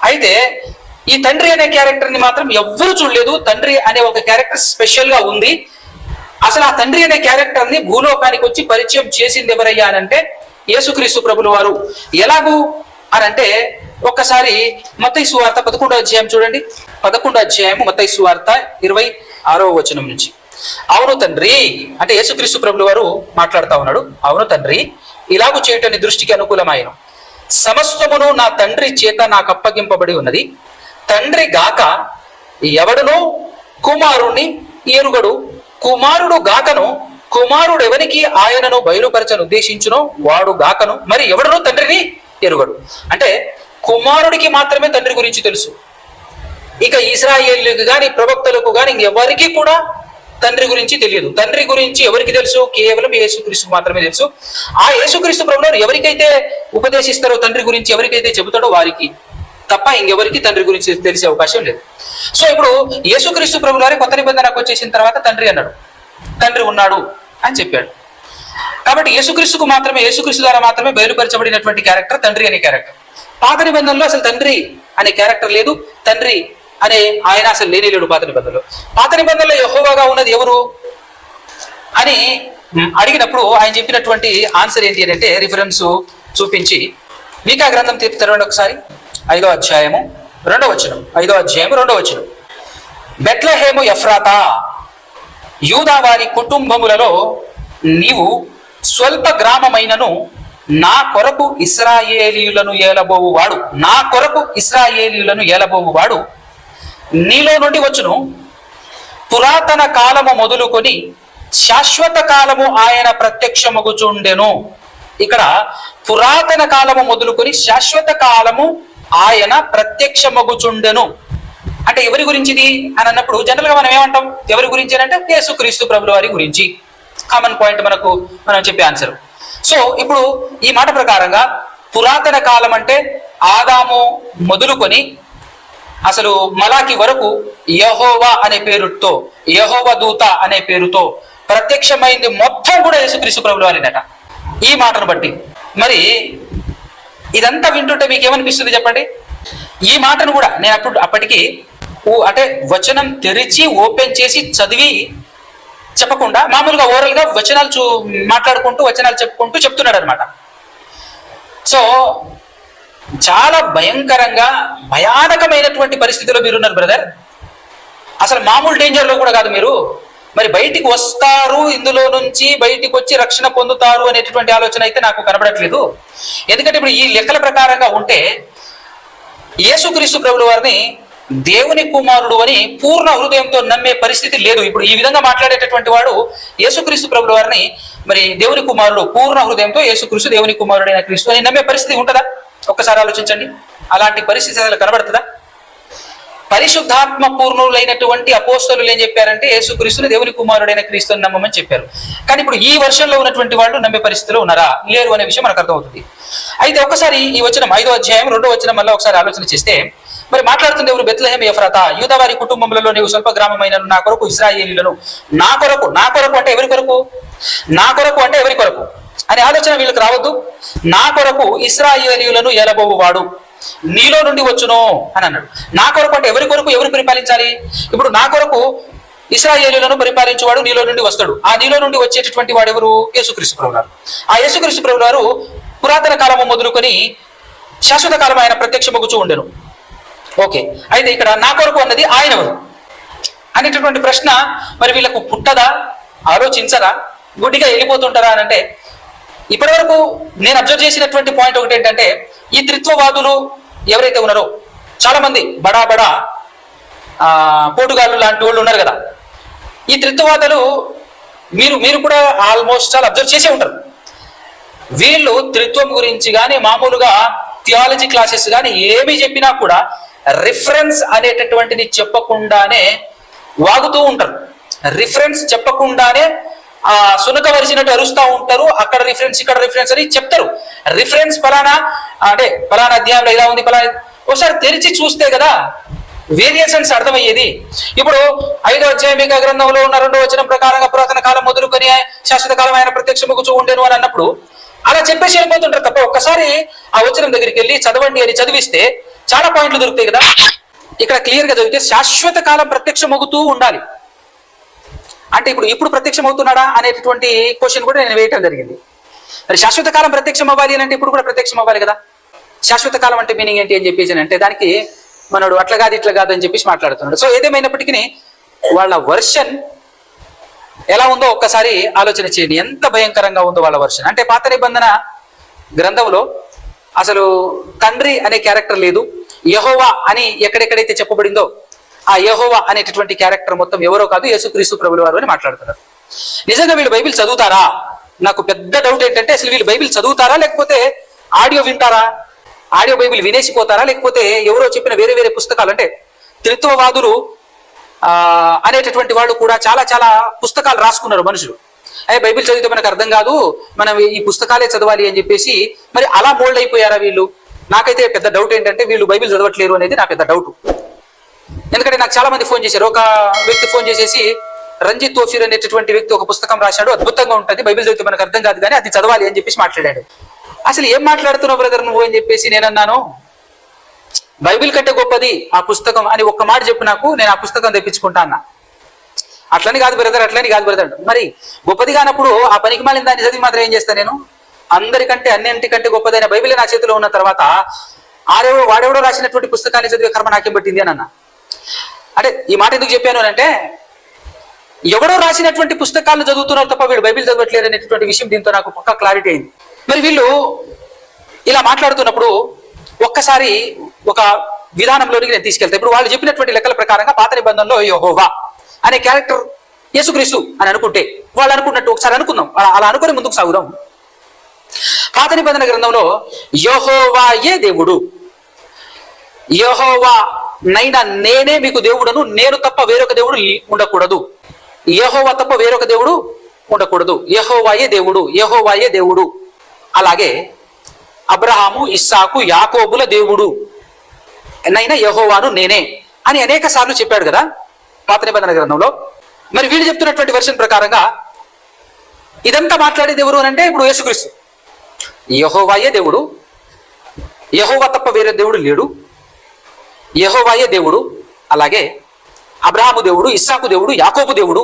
S1: అయితే ఈ తండ్రి అనే క్యారెక్టర్ ని మాత్రం ఎవ్వరూ చూడలేదు. తండ్రి అనే ఒక క్యారెక్టర్ స్పెషల్ గా ఉంది. అసలు ఆ తండ్రి అనే క్యారెక్టర్ ని భూలోకానికి వచ్చి పరిచయం చేసింది ఎవరయ్యా అనంటే యేసుక్రీస్తు ప్రభుల వారు. ఎలాగూ అనంటే ఒక్కసారి మత్తయి సువార్త 11వ అధ్యాయం చూడండి. 11వ అధ్యాయము మత్తయి సువార్త 26వ వచనం నుంచి. అవును తండ్రి అంటే యేసుక్రీస్తు ప్రభుల వారు మాట్లాడుతా ఉన్నాడు. అవును తండ్రి, ఇలాగు చేయటని దృష్టికి అనుకూలమైన సమస్తమును నా తండ్రి చేత నాకు అప్పగింపబడి ఉన్నది. తండ్రి గాక ఎవడునో కుమారుణ్ణి ఎరుగడు, కుమారుడు గాకను కుమారుడు ఎవరికి ఆయనను బయలుపరచను ఉద్దేశించునో వాడు గాకను మరి ఎవడునో తండ్రిని ఎరుగడు. అంటే కుమారుడికి మాత్రమే తండ్రి గురించి తెలుసు. ఇక ఇశ్రాయేలుకు గాని ప్రవక్తలకు గాని ఇంకెవరికి కూడా తండ్రి గురించి తెలియదు. తండ్రి గురించి ఎవరికి తెలుసు? కేవలం యేసుక్రీస్తుకు మాత్రమే తెలుసు. ఆ యేసుక్రీస్తు ప్రభువులు ఎవరికైతే ఉపదేశిస్తారో, తండ్రి గురించి ఎవరికైతే చెబుతాడో వారికి తప్ప ఇంకెవరికి తండ్రి గురించి తెలిసే అవకాశం లేదు. సో ఇప్పుడు యేసుక్రీస్తు ప్రభువుల వారి కొత్త నిబంధనకు వచ్చేసిన తర్వాత తండ్రి అన్నాడు, తండ్రి ఉన్నాడు అని చెప్పాడు. కాబట్టి యేసుక్రీస్తు ద్వారా మాత్రమే బయలుపరచబడినటువంటి క్యారెక్టర్ తండ్రి అనే క్యారెక్టర్. పాత నిబంధనలో అసలు తండ్రి అనే క్యారెక్టర్ లేదు, తండ్రి అనే ఆయన అసలు లేనేలేడు పాత నిబంధనలో. పాత నిబంధనలో యెహోవాగా ఉన్నది ఎవరు అని అడిగినప్పుడు ఆయన చెప్పినటువంటి ఆన్సర్ ఏంటి అంటే రిఫరెన్స్ చూపించి మీకా గ్రంథం తెరవండి ఒకసారి. 5వ అధ్యాయము 2వ వచనం. 5వ అధ్యాయము 2వ వచనం. బెత్లెహేము ఎఫ్రాతా, యూదా వారి కుటుంబములలో నీవు స్వల్ప గ్రామమైనను నా కొరకు ఇశ్రాయేలీయులను ఏలబోవువాడు నీలో నుండి వచ్చును. పురాతన కాలము మొదలుకొని శాశ్వత కాలము ఆయన ప్రత్యక్షమగుచుండెను. ఇక్కడ పురాతన కాలము మొదలుకొని శాశ్వత కాలము ఆయన ప్రత్యక్షమగుచుండెను అంటే ఎవరి గురించిది అని అన్నప్పుడు జనరల్ గా మనం ఏమంటాం, ఎవరి గురించి అని అంటే యేసుక్రీస్తు ప్రభుల వారి గురించి. కామన్ పాయింట్ మనం చెప్పే ఆన్సర్. సో ఇప్పుడు ఈ మాట ప్రకారంగా పురాతన కాలం అంటే ఆదాము మొదలుకొని అసలు మలాకి వరకు యెహోవా అనే పేరుతో, యెహోవా దూత అనే పేరుతో ప్రత్యక్షమైంది మొత్తం కూడా యేసుక్రీస్తు ప్రభుల వారినట. ఈ మాటను బట్టి మరి ఇదంతా వింటుంటే మీకు ఏమనిపిస్తుంది చెప్పండి? ఈ మాటను కూడా నేను అప్పటికి అంటే వచనం తెరిచి ఓపెన్ చేసి చదివి చెప్పకుండా మామూలుగా ఓరల్ గా మాట్లాడుకుంటూ వచనాలు చెప్పుకుంటూ చెప్తున్నాడు అనమాట. సో చాలా భయానకమైనటువంటి పరిస్థితిలో మీరున్నారు బ్రదర్. అసలు మామూలు డేంజర్ లో కూడా కాదు మీరు. మరి బయటికి వస్తారు, ఇందులో నుంచి బయటికి వచ్చి రక్షణ పొందుతారు అనేటువంటి ఆలోచన అయితే నాకు కనబడట్లేదు. ఎందుకంటే ఇప్పుడు ఈ లెక్కల ప్రకారంగా ఉంటే యేసుక్రీస్తు ప్రభుల వారిని దేవుని కుమారుడు అని పూర్ణ హృదయంతో నమ్మే పరిస్థితి లేదు. ఇప్పుడు ఈ విధంగా మాట్లాడేటటువంటి వాడు యేసుక్రీస్తు ప్రభుల వారిని మరి దేవుని కుమారుడు, పూర్ణ హృదయంతో యేసుక్రీస్తు దేవుని కుమారుడైన క్రీస్తు అని నమ్మే పరిస్థితి ఉంటుందా? ఒక్కసారి ఆలోచించండి. అలాంటి పరిస్థితి అసలు కనబడుతుందా? పరిశుద్ధాత్మ పూర్ణులైనటువంటి అపోస్తలులు ఏం చెప్పారంటే యేసుక్రీస్తుని దేవుని కుమారుడైన క్రీస్తుని నమ్మమని చెప్పారు. కానీ ఇప్పుడు ఈ వర్షంలో ఉన్నటువంటి వాళ్ళు నమ్మే పరిస్థితిలో ఉన్నారా, లేరు అనే విషయం మనకు అర్థమవుతుంది. అయితే ఒక్కసారి ఈ వచనం 5వ అధ్యాయం 2వ వచనం మళ్ళీ ఒకసారి ఆలోచన చేస్తే, మరి మాట్లాడుతుంది ఎవరు? బెత్లెహేం ఎఫ్రాతా, యూదావారి కుటుంబంలో నీవు స్వల్ప గ్రామమైన నా కొరకు ఇశ్రాయేలీయులను, నా కొరకు అంటే ఎవరి కొరకు? నా కొరకు అంటే ఎవరి కొరకు అనే ఆలోచన వీళ్ళకి రావద్దు. నా కొరకు ఇశ్రాయేలీయులను ఏలబోవువాడు నీలో నుండి వచ్చును అని అన్నాడు. నా కొరకు అంటే ఎవరి కొరకు? ఎవరు పరిపాలించాలి? ఇప్పుడు నా కొరకు ఇశ్రాయేలీయులను పరిపాలించేవాడు నీలో నుండి వస్తాడు. ఆ నీలో నుండి వచ్చేటటువంటి వాడు ఎవరు? యేసుక్రీస్తు ప్రభువు గారు. ఆ యేసుక్రీస్తు ప్రభువు గారు పురాతన కాలము మొదలుకొని శాశ్వత కాలం ఆయన ప్రత్యక్షమగుచూ ఉండెను. ఓకే, అయితే ఇక్కడ నా కొరకు అన్నది ఆయన ఎవరు అనేటటువంటి ప్రశ్న మరి వీళ్ళకు పుట్టదా? ఆలోచించరా? గుడ్డిగా వెళ్ళిపోతుంటారా అని అంటే, ఇప్పటి వరకు నేను అబ్జర్వ్ చేసినటువంటి పాయింట్ ఒకటి ఏంటంటే, ఈ త్రిత్వవాదులు ఎవరైతే ఉన్నారో చాలా మంది బడా పోటుగాళ్ళు లాంటి వాళ్ళు ఉన్నారు కదా. ఈ త్రిత్వవాదులు మీరు కూడా ఆల్మోస్ట్ చాలా అబ్జర్వ్ చేసే ఉంటారు. వీళ్ళు త్రిత్వం గురించి కానీ మామూలుగా థియాలజీ క్లాసెస్ కానీ ఏమి చెప్పినా కూడా రిఫరెన్స్ అనేటటువంటిది చెప్పకుండానే వాగుతూ ఉంటారు. రిఫరెన్స్ చెప్పకుండానే సునక వరిసినట్టు అరుస్తూ ఉంటారు. అక్కడ రిఫరెన్స్ ఇక్కడ రిఫరెన్స్ అని చెప్తారు. రిఫరెన్స్ పలానా అంటే పలానా అధ్యాయంలో ఇలా ఉంది, పలానా ఒకసారి తెరిచి చూస్తే కదా వేరియేషన్స్ అర్థమయ్యేది. ఇప్పుడు 5వ అధ్యాయం మీకా గ్రంథంలో ఉన్న 2వ వచనం ప్రకారంగా పురాతన కాలం మొదలుకొని శాశ్వత కాలం ఆయన ప్రత్యక్షముగుచూ ఉండేను అని అన్నప్పుడు అలా చెప్పేసి వెళ్ళిపోతుంటారు తప్ప ఒక్కసారి ఆ వచనం దగ్గరికి వెళ్ళి చదవండి అని చదివిస్తే చాలా పాయింట్లు దొరుకుతాయి కదా. ఇక్కడ క్లియర్ గా చదివితే శాశ్వత కాలం ప్రత్యక్షమవుతూ ఉండాలి అంటే ఇప్పుడు ప్రత్యక్షం అవుతున్నాడా అనేటటువంటి క్వశ్చన్ కూడా నేను వేయటం జరిగింది. మరి శాశ్వత కాలం ప్రత్యక్షం అవ్వాలి అని అంటే ఇప్పుడు కూడా ప్రత్యక్షం అవ్వాలి కదా. శాశ్వత కాలం అంటే మీనింగ్ ఏంటి అని చెప్పేసి అంటే దానికి మనోడు అట్లా కాదు ఇట్లా కాదు అని చెప్పేసి మాట్లాడుతున్నాడు. సో ఏదేమైనప్పటికీ వాళ్ళ వర్షన్ ఎలా ఉందో ఒక్కసారి ఆలోచన చేయండి. ఎంత భయంకరంగా ఉందో వాళ్ళ వర్షన్. అంటే పాత నిబంధన గ్రంథంలో అసలు తండ్రి అనే క్యారెక్టర్ లేదు. యెహోవా అని ఎక్కడెక్కడైతే చెప్పబడిందో ఆ యెహోవా అనేటటువంటి క్యారెక్టర్ మొత్తం ఎవరో కాదు, యేసుక్రీస్తు ప్రభువు వారు అని మాట్లాడుతున్నారు. నిజంగా వీళ్ళు బైబిల్ చదువుతారా? నాకు పెద్ద డౌట్ ఏంటంటే అసలు వీళ్ళు బైబిల్ చదువుతారా, లేకపోతే ఆడియో వింటారా? ఆడియో బైబిల్ వినేసిపోతారా, లేకపోతే ఎవరో చెప్పిన వేరే వేరే పుస్తకాలు అంటే త్రిత్వవాదులు అనేటటువంటి వాళ్ళు కూడా చాలా చాలా పుస్తకాలు రాసుకున్నారు మనుషులు. బైబిల్ చదివితే మనకు అర్థం కాదు, మనం ఈ పుస్తకాలే చదవాలి అని చెప్పేసి మరి అలా మోల్డ్ అయిపోయారా వీళ్ళు? నాకైతే పెద్ద డౌట్ ఏంటంటే వీళ్ళు బైబిల్ చదవట్లేరు అనేది నా పెద్ద డౌట్. ఎందుకంటే నాకు చాలా మంది ఫోన్ చేశారు. ఒక వ్యక్తి ఫోన్ చేసేసి రంజిత్ తోఫీర్ అనేటటువంటి వ్యక్తి ఒక పుస్తకం రాశాడు, అద్భుతంగా ఉంటుంది, బైబిల్ చదివితే మనకు అర్థం కాదు కానీ అది చదవాలి అని చెప్పేసి మాట్లాడాడు. అసలు ఏం మాట్లాడుతున్నావు బ్రదర్ నువ్వు అని చెప్పేసి నేనన్నాను. బైబిల్ కంటే గొప్పది ఆ పుస్తకం అని ఒక్క మాట చెప్పు నాకు, నేను ఆ పుస్తకం తెప్పించుకుంటా అన్న. అట్లని కాదు బ్రదర్. మరి గొప్పది కానప్పుడు ఆ పనికి మాలిన దాన్ని చదివి మాత్రం ఏం చేస్తాను నేను? అందరికంటే అన్నింటికంటే గొప్పదైన బైబిల్ నా చేతిలో ఉన్న తర్వాత వాడెవడో రాసినటువంటి పుస్తకాన్ని చదివే కర్మ నాకేం పట్టింది అని అన్న. అంటే ఈ మాట ఎందుకు చెప్పాను అంటే ఎవడో రాసినటువంటి పుస్తకాలను చదువుతున్నారు తప్ప వీళ్ళు బైబిల్ చదవట్లేరు అనేటువంటి విషయం దీంతో నాకు పక్కా క్లారిటీ అయింది. మరి వీళ్ళు ఇలా మాట్లాడుతున్నప్పుడు ఒక్కసారి ఒక విధానంలోనికి నేను తీసుకెళ్తాను. ఇప్పుడు వాళ్ళు చెప్పినటువంటి లెక్కల ప్రకారంగా పాత నిబంధనలో యెహోవా అనే క్యారెక్టర్ యేసుక్రీస్తు అని అనుకుంటే వాళ్ళు అనుకున్నట్టు ఒకసారి అనుకుందాం, అలా అనుకుని ముందుకు సాగుదాం. పాత నిబంధన గ్రంథంలో యెహోవాయే దేవుడు, యెహోవా నైనా నేనే మీకు దేవుడను, నేను తప్ప వేరొక దేవుడు ఉండకూడదు, యెహోవా తప్ప వేరొక దేవుడు ఉండకూడదు, యెహోవాయే దేవుడు. అలాగే అబ్రహాము, ఇస్సాకు, యాకోబుల దేవుడు నైనా యెహోవాను నేనే అని అనేక సార్లు చెప్పాడు కదా పాత నిబంధన గ్రంథంలో. మరి వీళ్ళు చెప్తున్నటువంటి వెర్షన్ ప్రకారంగా ఇదంతా మాట్లాడేది ఎవరు అని అంటే ఇప్పుడు యేసుక్రీస్తు. యెహోవాయే దేవుడు, యెహోవా తప్ప వేరే దేవుడు లేడు, యెహోవాయే దేవుడు, అలాగే అబ్రహాము దేవుడు, ఇస్సాకు దేవుడు, యాకోబు దేవుడు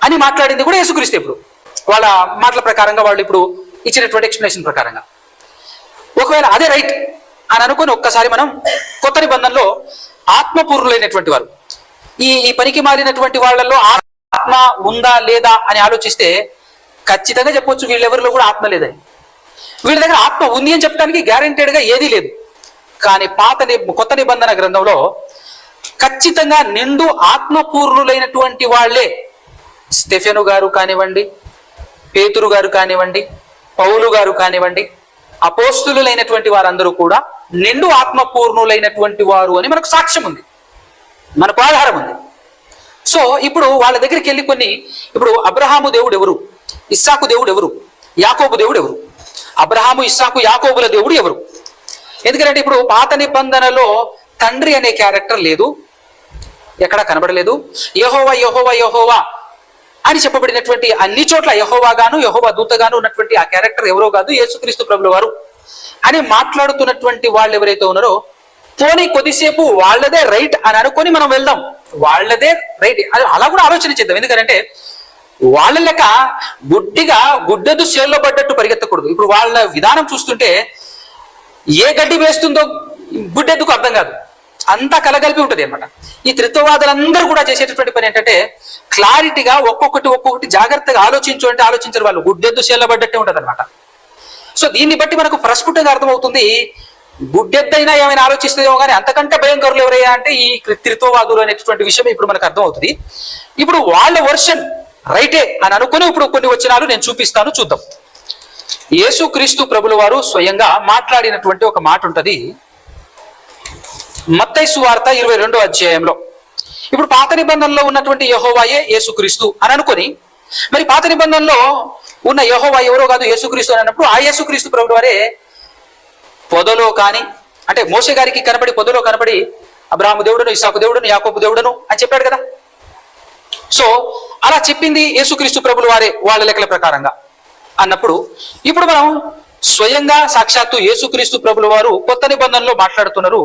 S1: అని మాట్లాడింది కూడా యేసుక్రీస్తు. ఇప్పుడు వాళ్ళ మాటల ప్రకారంగా వాళ్ళు ఇప్పుడు ఇచ్చినటువంటి ఎక్స్ప్లెనేషన్ ప్రకారంగా ఒకవేళ అదే రైట్ అని అనుకుని ఒక్కసారి మనం కొత్త నిబంధనలో ఆత్మపూర్ణులైనటువంటి వారు ఈ పనికి మారినటువంటి వాళ్ళల్లో ఆత్మ ఉందా లేదా అని ఆలోచిస్తే ఖచ్చితంగా చెప్పొచ్చు వీళ్ళెవరిలో కూడా ఆత్మ లేదని. వీళ్ళ దగ్గర ఆత్మ ఉంది అని చెప్పడానికి గ్యారెంటెడ్ గా ఏదీ లేదు. కానీ కొత్త నిబంధన గ్రంథంలో ఖచ్చితంగా నిండు ఆత్మపూర్ణులైనటువంటి వాళ్లే స్టెఫెను గారు కానివ్వండి, పేతురు గారు కానివ్వండి, పౌలు గారు కానివ్వండి, అపోస్తులైనటువంటి వారందరూ కూడా నిండు ఆత్మపూర్ణులైనటువంటి వారు అని మనకు సాక్ష్యం ఉంది. మనకు ఆధారం ఉంది. సో ఇప్పుడు వాళ్ళ దగ్గరికి వెళ్ళి ఇప్పుడు అబ్రహాము దేవుడు ఎవరు, ఇస్సాకు దేవుడు ఎవరు, యాకోబు దేవుడు ఎవరు? అబ్రహాము, ఇస్సాకు, యాకోబుల దేవుడు ఎవరు? ఎందుకంటే ఇప్పుడు పాత నిబంధనలో తండ్రి అనే క్యారెక్టర్ లేదు, ఎక్కడా కనబడలేదు. యెహోవా యెహోవా యెహోవా అని చెప్పబడినటువంటి అన్ని చోట్ల యెహోవా గాను యెహోవా దూతగాను ఉన్నటువంటి ఆ క్యారెక్టర్ ఎవరో కాదు, యేసుక్రీస్తు ప్రభుల వారు అని మాట్లాడుతున్నటువంటి వాళ్ళు ఎవరైతే ఉన్నారో, పోనీ కొద్దిసేపు వాళ్ళదే రైట్ అని అనుకొని మనం వెళ్దాం, వాళ్ళదే రైట్ అలా కూడా ఆలోచన చేద్దాం. ఎందుకంటే వాళ్ళ లెక్క గుడ్డిగా గుడ్డెద్దు చేల్లో పడ్డట్టు పరిగెత్తకూడదు. ఇప్పుడు వాళ్ళ విధానం చూస్తుంటే ఏ గడ్డి వేస్తుందో గుడ్డెద్దుకు అర్థం కాదు, అంతా కలగలిపి ఉంటుంది అనమాట. ఈ త్రిత్వవాదులందరూ కూడా చేసేటటువంటి పని ఏంటంటే క్లారిటీగా ఒక్కొక్కటి జాగ్రత్తగా ఆలోచించు అంటే ఆలోచించరు వాళ్ళు, గుడ్డెద్దు చేల్లబడ్డట్టే ఉంటుంది అనమాట. సో దీన్ని బట్టి మనకు ప్రస్ఫుటంగా అర్థమవుతుంది, గుడ్డెద్దైనా ఏమైనా ఆలోచిస్తుందేమో కానీ అంతకంటే భయంకరులు ఎవరయ్యా అంటే ఈ త్రిత్వవాదులు అనేటువంటి విషయం ఇప్పుడు మనకు అర్థమవుతుంది. ఇప్పుడు వాళ్ళ వర్షన్ రైటే అని అనుకుని ఇప్పుడు కొన్ని వచనాలు నేను చూపిస్తాను, చూద్దాం. యేసుక్రీస్తు ప్రభుల వారు స్వయంగా మాట్లాడినటువంటి ఒక మాట ఉంటది మత్తయి సువార్త 22వ అధ్యాయంలో. ఇప్పుడు పాత నిబంధనలో ఉన్నటువంటి యెహోవాయే యేసుక్రీస్తు అని అనుకొని, మరి పాత నిబంధనలో ఉన్న యెహోవా ఎవరో కాదు యేసుక్రీస్తు అని అన్నప్పుడు ఆ యేసుక్రీస్తు ప్రభుల వారే పొదలో కానీ, అంటే మోషే గారికి కనబడి పొదలో కనబడి అబ్రహాము దేవుడును, ఇస్సాకు దేవుడును, యాకోబు దేవుడును అని చెప్పాడు కదా. సో అలా చెప్పింది యేసుక్రీస్తు ప్రభుల వారే వాళ్ళ లెక్కల ప్రకారంగా అన్నప్పుడు, ఇప్పుడు మనం స్వయంగా సాక్షాత్తు యేసుక్రీస్తు ప్రభుల వారు కొత్త నిబంధనలో మాట్లాడుతున్నారు.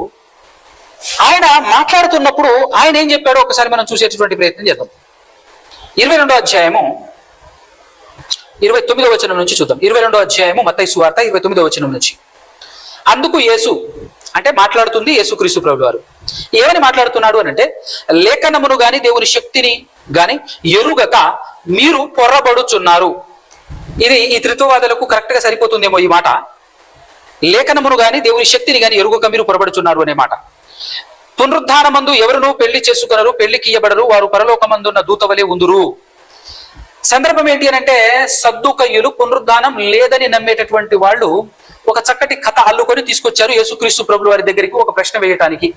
S1: ఆయన మాట్లాడుతున్నప్పుడు ఆయన ఏం చెప్పాడో ఒకసారి మనం చూసేటటువంటి ప్రయత్నం చేద్దాం. 22వ అధ్యాయము 29వ వచనం నుంచి చూద్దాం. 22వ అధ్యాయము మత్తయి సువార్త 29వ వచనం నుంచి. అందుకు యేసు అంటే మాట్లాడుతుంది యేసుక్రీస్తు ప్రభుల వారు ఏమని మాట్లాడుతున్నాడు అని అంటే, లేఖనమును గాని దేవుని శక్తిని గాని ఎరుగక మీరు పొర్రబడుచున్నారు. ఇది ఈ త్రిత్వవాదులకు కరెక్ట్ గా సరిపోతుందేమో ఈ మాట. లేఖనమును గాని దేవుని శక్తిని గాని ఎరుగక మీరు పొరబడుచున్నారు అనే మాట. పునరుద్ధానమందు ఎవరును పెళ్లి చేసుకున్నారు, పెళ్లికి ఇయ్యబడరు, వారు పరలోకమందున్న దూత వలె ఉందురు. సందర్భం ఏంటి అని అంటే, సద్దుకయ్యులు పునరుద్ధానం లేదని నమ్మేటటువంటి వాళ్ళు ఒక చక్కటి కథ అల్లుకొని తీసుకొచ్చారు యేసుక్రీస్తు ప్రభుల వారి దగ్గరికి ఒక ప్రశ్న వేయటానికి.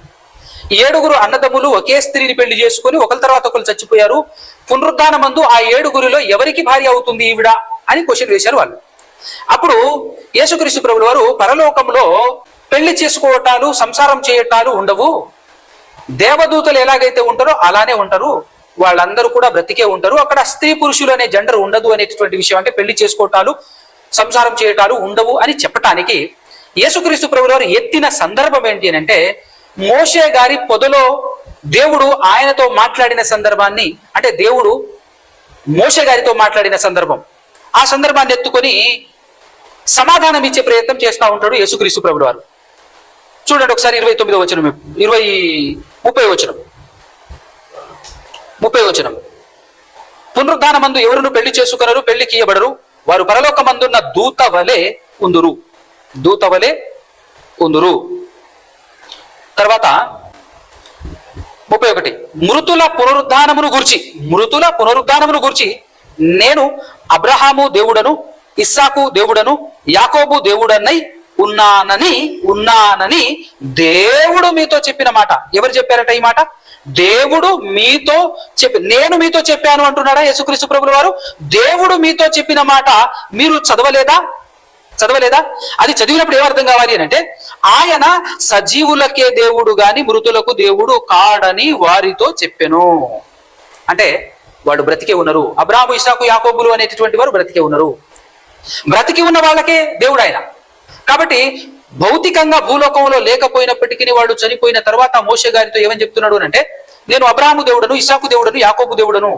S1: 7 అన్నదమ్ములు ఒకే స్త్రీని పెళ్లి చేసుకుని ఒకరి తర్వాత ఒకరు చచ్చిపోయారు, పునరుద్ధానమందు ఆ 7 ఎవరికి భార్య అవుతుంది ఈవిడ అని క్వశ్చన్ వేశారు వాళ్ళు. అప్పుడు యేసుక్రీస్తు ప్రభుల వారు పరలోకంలో పెళ్లి చేసుకోవటాలు, సంసారం చేయటాలు ఉండవు, దేవదూతలు ఎలాగైతే ఉంటారో అలానే ఉంటారు, వాళ్ళందరూ కూడా బ్రతికే ఉంటారు, అక్కడ స్త్రీ పురుషులు అనే జెండర్ ఉండదు అనేటటువంటి విషయం, అంటే పెళ్లి చేసుకోవటాలు సంసారం చేయటాలు ఉండవు అని చెప్పటానికి యేసుక్రీస్తు ప్రభుల వారు ఎత్తిన సందర్భం ఏంటి అని అంటే, మోషే గారి పొదలో దేవుడు ఆయనతో మాట్లాడిన సందర్భాన్ని, అంటే దేవుడు మోషే గారితో మాట్లాడిన సందర్భం, ఆ సందర్భాన్ని ఎత్తుకొని సమాధానం ఇచ్చే ప్రయత్నం చేస్తూ ఉంటాడు యేసుక్రీస్తు ప్రభుల వారు. చూడండి ఒకసారి 29వ వచనం, 30వ వచనం. 30వ వచనం. పునరుద్ధానమందు ఎవరును పెళ్లి చేసుకున్నారు, పెళ్లికి ఇయ్యబడరు, వారు పరలోకమందున్న దూత వలె ఉందురు, దూత వలె ఉందురు. తర్వాత 31. మృతుల పునరుద్ధానమును గూర్చి నేను అబ్రహాము దేవుడను, ఇస్సాకు దేవుడను, యాకోబు దేవుడనై ఉన్నానని దేవుడు మీతో చెప్పిన మాట. ఎవరు చెప్పారట ఈ మాట? దేవుడు మీతో నేను మీతో చెప్పాను అంటున్నాడా యేసుక్రీస్తు ప్రభుల వారు? దేవుడు మీతో చెప్పిన మాట మీరు చదవలేదా? అది చదివినప్పుడు ఏమర్థం కావాలి అని అంటే, ఆయన సజీవులకే దేవుడు గాని మృతులకు దేవుడు కాడని వారితో చెప్పెను. అంటే వాడు బ్రతికే ఉన్నారు, అబ్రాహాము, ఇస్సాకు, యాకోబులు అనేటటువంటి వారు బ్రతికే ఉన్నారు. బ్రతికి ఉన్న వాళ్ళకే దేవుడు ఆయన. కాబట్టి భౌతికంగా భూలోకంలో లేకపోయినప్పటికీ వాడు చనిపోయిన తర్వాత మోషే గారితో ఏమని చెప్తున్నాడు అంటే, నేను అబ్రహాము దేవుడను, ఇస్సాకు దేవుడను, యాకోబు దేవుడను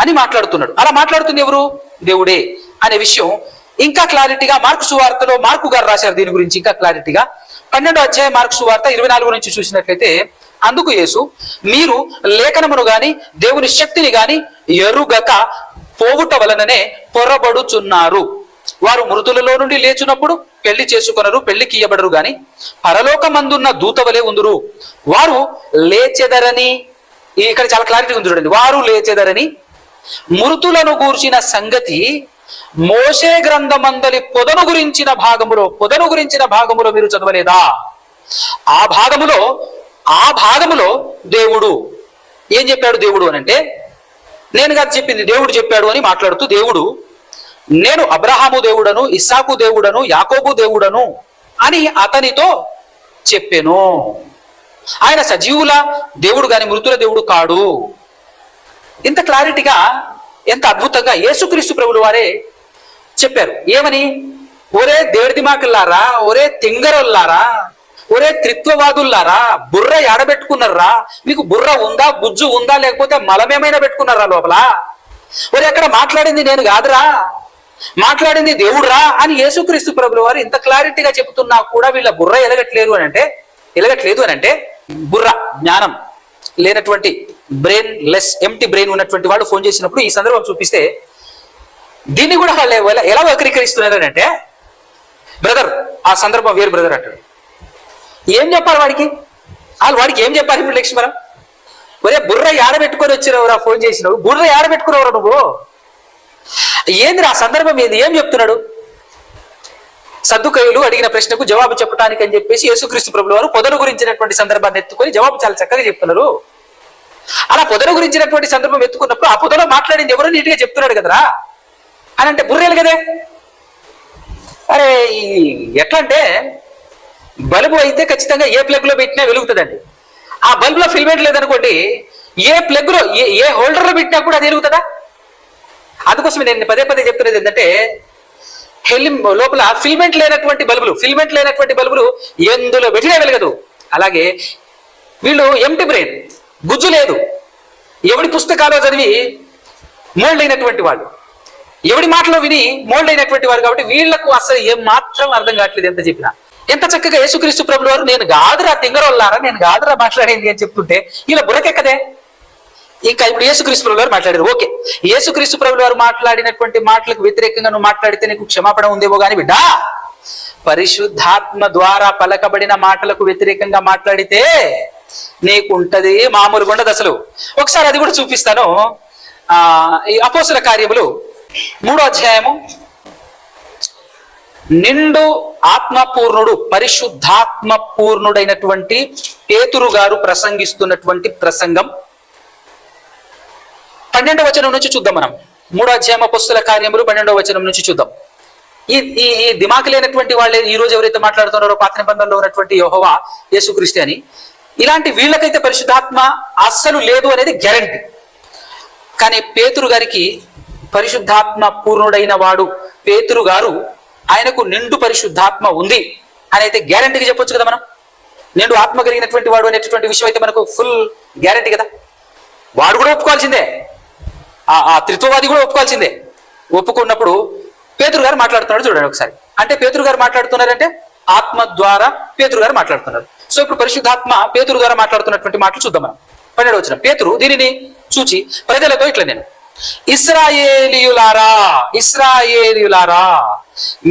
S1: అని మాట్లాడుతున్నాడు. అలా మాట్లాడుతుంది ఎవరు? దేవుడే అనే విషయం ఇంకా క్లారిటీగా మార్కు సువార్తలో మార్కు గారు రాశారు దీని గురించి ఇంకా క్లారిటీగా. 12వ అధ్యాయం మార్కు సువార్త 24 నుంచి చూసినట్లయితే, అందుకు యేసు మీరు లేఖనమును గాని దేవుని శక్తిని గాని ఎరుగక పోవుట వలననే పొరబడుచున్నారు. వారు మృతులలో నుండి లేచున్నప్పుడు పెళ్లి చేసుకొనరు, పెళ్లికి ఇయ్యబడరు గాని పరలోకమందున్న దూత వలె ఉందురు. వారు లేచెదరని, ఇక్కడ చాలా క్లారిటీ ఉంది చూడండి, వారు లేచెదరని మృతులను గూర్చిన సంగతి మోషే గ్రంథమందలి పొదను గురించిన భాగములో మీరు చదవలేదా? ఆ భాగములో ఆ భాగములో దేవుడు ఏం చెప్పాడు? దేవుడు అని అంటే నేను కాదు చెప్పింది, దేవుడు చెప్పాడు అని మాట్లాడుతూ దేవుడు నేను అబ్రహాము దేవుడను, ఇస్సాకు దేవుడను, యాకోబు దేవుడను అని అతనితో చెప్పెను. ఆయన సజీవుల దేవుడు గాని మృతుల దేవుడు కాడు. ఇంత క్లారిటీగా, ఎంత అద్భుతంగా యేసుక్రీస్తు ప్రభులు వారే చెప్పారు. ఏమని? ఒరే దేడిదిమాకుల్లారా, ఒరే తింగరొల్లారా, ఒరే త్రిత్వవాదుల్లారా, బుర్ర ఏడబెట్టుకున్నారా? మీకు బుర్ర ఉందా, గుజ్జు ఉందా, లేకపోతే మలమేమైనా పెట్టుకున్నారా లోపల? ఒరే అక్కడ మాట్లాడింది నేను కాదురా, మాట్లాడింది దేవుడురా అని యేసుక్రీస్తు ప్రభుల వారు ఇంత క్లారిటీగా చెబుతున్నా కూడా వీళ్ళ బుర్ర ఎలగట్లేదు అని అంటే బుర్ర జ్ఞానం లేనటువంటి, బ్రెయిన్ లెస్, ఎంటీ బ్రెయిన్ ఉన్నటువంటి వాడు ఫోన్ చేసినప్పుడు ఈ సందర్భం చూపిస్తే దీన్ని కూడా వాళ్ళు ఎలా వక్రీకరిస్తున్నారు అని అంటే, బ్రదర్ ఆ సందర్భం వేరు బ్రదర్ అంటాడు. ఏం చెప్పాలి వాడికి? వాడికి ఏం చెప్పాలి ఇప్పుడు లక్ష్మణం? ఒరే బుర్ర ఏడబెట్టుకొని వచ్చినవరా, ఫోన్ చేసినావు, బుర్ర ఏడబెట్టుకున్నావురా నువ్వు? ఏంది ఆ సందర్భం ఏంది? ఏం చెప్తున్నాడు? సద్దుకయ్యులు అడిగిన ప్రశ్నకు జవాబు చెప్పడానికి అని చెప్పేసి యేసుక్రీస్తు ప్రభుల వారు పొదను గురించినటువంటి సందర్భాన్ని ఎత్తుకొని జవాబు చాలా చక్కగా చెప్తున్నారు. అలా పొదను గురించినటువంటి సందర్భం ఎత్తుకున్నప్పుడు ఆ పొదలో మాట్లాడింది ఎవరో నీట్గా చెప్తున్నాడు కదరా అని అంటే బుర్రేలు కదే. అరే ఎట్లా అంటే, బల్బు అయితే ఖచ్చితంగా ఏ ప్లగ్ లో పెట్టినా వెలుగుతుందండి. ఆ బల్బులో ఫిల్మెంట్ లేదనుకోండి, ఏ ప్లగ్ లో ఏ హోల్డర్ లో పెట్టినా కూడా అది వెలుగుతుందా? అందుకోసమే నేను పదే పదే చెప్తున్నది ఏంటంటే, లోపల ఫిల్మెంట్ లేనటువంటి బల్బులు ఎందులో పెట్టినా వెలగదు. అలాగే వీళ్ళు ఎంటీ బ్రెయిన్, గుజ్జు లేదు, ఎవడి పుస్తకాలు చదివి మోల్డ్ అయినటువంటి వాళ్ళు, ఎవడి మాటలో విని మోల్డ్ అయినటువంటి వారు, కాబట్టి వీళ్లకు అసలు ఏం మాత్రం అర్థం కావట్లేదు. ఎంత చెప్పినా ఎంత చక్కగా యేసుక్రీస్తు ప్రభుల వారు నేను కాదురా తింగరోళ్ళారా, నేను కాదురా మాట్లాడేది అని చెప్తుంటే ఇలా బుర్రకెక్కదే. ఇంకా ఇప్పుడు యేసుక్రీస్తు ప్రభుల వారు మాట్లాడారు, ఓకే, యేసుక్రీస్తు ప్రభుల వారు మాట్లాడినటువంటి మాటలకు వ్యతిరేకంగా నువ్వు మాట్లాడితే నీకు క్షమాపణ ఉందేమో కానీ బిడ్డా, పరిశుద్ధాత్మ ద్వారా పలకబడిన మాటలకు వ్యతిరేకంగా మాట్లాడితే నీకుంటది మామూలుగా ఉండదు అసలు. ఒకసారి అది కూడా చూపిస్తాను. ఈ అపోస్తుల కార్యములు 3వ అధ్యాయము, నిండు ఆత్మపూర్ణుడు, పరిశుద్ధాత్మ పూర్ణుడైనటువంటి పేతురు గారు ప్రసంగిస్తున్నటువంటి ప్రసంగం 12వ వచనం నుంచి చూద్దాం. మనం 3వ అధ్యాయం అపోస్తుల కార్యములు 12వ వచనం నుంచి చూద్దాం. ఈ దిమాకు లేనటువంటి వాళ్ళే ఈ రోజు ఎవరైతే మాట్లాడుతున్నారో పాత నిబంధనలో ఉన్నటువంటి యెహోవా యేసుక్రీస్తు అని, ఇలాంటి వీళ్ళకైతే పరిశుద్ధాత్మ అస్సలు లేదు అనేది గ్యారంటీ. కానీ పేతురు గారికి పరిశుద్ధాత్మ పూర్ణుడైన వాడు పేతురు గారు, ఆయనకు నిండు పరిశుద్ధాత్మ ఉంది అని అయితే గ్యారంటీగా చెప్పొచ్చు కదా మనం. నిండు ఆత్మ కలిగినటువంటి వాడు అనేటటువంటి విషయం అయితే మనకు ఫుల్ గ్యారంటీ కదా. వాడు కూడా ఒప్పుకోవాల్సిందే, ఆ త్రిత్వవాది కూడా ఒప్పుకోవాల్సిందే. ఒప్పుకున్నప్పుడు పేతురు గారు మాట్లాడుతున్నాడు చూడండి ఒకసారి. అంటే పేతురు గారు మాట్లాడుతున్నారంటే ఆత్మ ద్వారా పేతురు గారు మాట్లాడుతున్నారు. సో ఇప్పుడు పరిశుద్ధాత్మ పేతురు ద్వారా మాట్లాడుతున్నటువంటి మాటలు చూద్దాం మనం. 12వ వచనం, పేతురు దీనిని చూచి ప్రజలతో ఇట్లా నేను, ఇశ్రాయేలీయులారా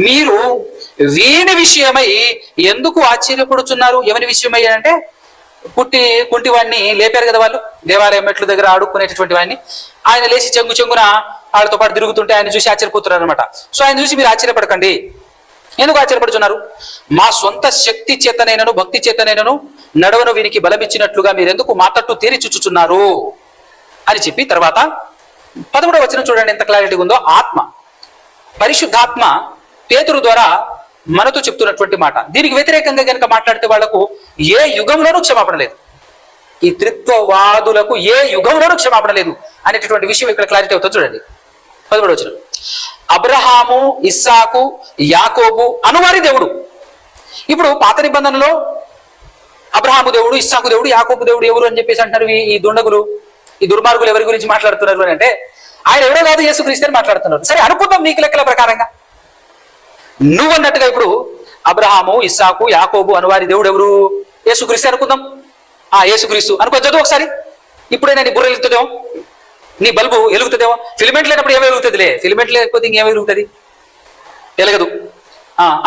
S1: మీరు వీని విషయమై ఎందుకు ఆశ్చర్యపడుచున్నారు? ఎవరి విషయమై అంటే, కుంటి వాడిని లేపారు కదా వాళ్ళు, దేవాలయం మెట్ల దగ్గర ఆడుకునేటటువంటి వాడిని. ఆయన లేచి చెంగున వాళ్ళతో పాటు తిరుగుతుంటే ఆయన చూసి ఆశ్చర్యపోతున్నారు అనమాట. సో ఆయన చూసి మీరు ఆశ్చర్యపడకండి. ఎందుకు ఆశ్చర్యపడుచున్నారు? మా సొంత శక్తి చేతనైనను భక్తి చేతనైనను నడవను వీరికి బలమిచ్చినట్లుగా మీరెందుకు మా తట్టు తేరి చూచుచున్నారు అని చెప్పి తర్వాత 13వ వచనం చూడండి ఎంత క్లారిటీ ఉందో. ఆత్మ, పరిశుద్ధాత్మ పేతురు ద్వారా మనతో చెప్తున్నటువంటి మాట. దీనికి వ్యతిరేకంగా కనుక మాట్లాడితే వాళ్లకు ఏ యుగంలోనూ క్షమాపణ లేదు. ఈ త్రిత్వవాదులకు ఏ యుగంలోనూ క్షమాపణ లేదు అనేటటువంటి విషయం ఇక్కడ క్లారిటీ అవుతుంది చూడండి. 13వ వచనం, అబ్రహాము, ఇస్సాకు, యాకోబు అనువారి దేవుడు. ఇప్పుడు పాత నిబంధనలో అబ్రహాము దేవుడు, ఇస్సాకు దేవుడు, యాకోబు దేవుడు ఎవరు అని చెప్పేసి అంటారు ఈ దుండగులు, ఈ దుర్మార్గులు. ఎవరి గురించి మాట్లాడుతున్నారు అని అంటే ఆయన ఎవరో కాదు, యేసుక్రీస్తు అని మాట్లాడుతున్నారు. సరే అనుకుందాం నీకు లెక్కల ప్రకారంగా. నువ్వు అన్నట్టుగా ఇప్పుడు అబ్రహాము, ఇస్సాకు, యాకోబు అనువారి దేవుడు ఎవరు? యేసుక్రీస్తు అనుకుందాం. యేసుక్రీస్తు అనుకో, చదువు ఒకసారి. ఇప్పుడైనా నీ బుర్ర వెలుగుతుందేమో, నీ బల్బు వెలుగుతుందేమో. ఫిలిమెంట్ లేనప్పుడు ఏమో వెలుగుతుందిలే, ఫిలిమెంట్ లేకపోతే ఇంకేమో వెలుగుతుంది, వెలగదు.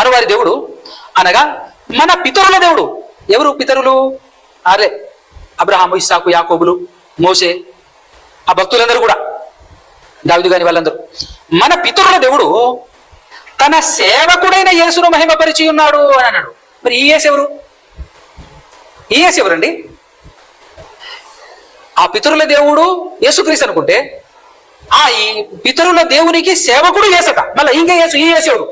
S1: అనువారి దేవుడు అనగా మన పితరుల దేవుడు. ఎవరు పితరులు? అరే అబ్రహాము, ఇస్సాకు, యాకోబులు, మోసే, ఆ భక్తులందరూ కూడా, దావీదు గాని వాళ్ళందరూ. మన పితరుల దేవుడు తన సేవకుడైన యేసును మహిమపరిచి ఉన్నాడు అని అన్నాడు. మరి ఈ యేసు ఎవరు? ఈ యేసు ఎవరండి? ఆ పితరుల దేవుడు యేసుక్రీస్తు అనుకుంటే ఆ ఈ పితరుల దేవునికి సేవకుడు యేసట. మళ్ళీ ఇంకా ఈ యేసుడు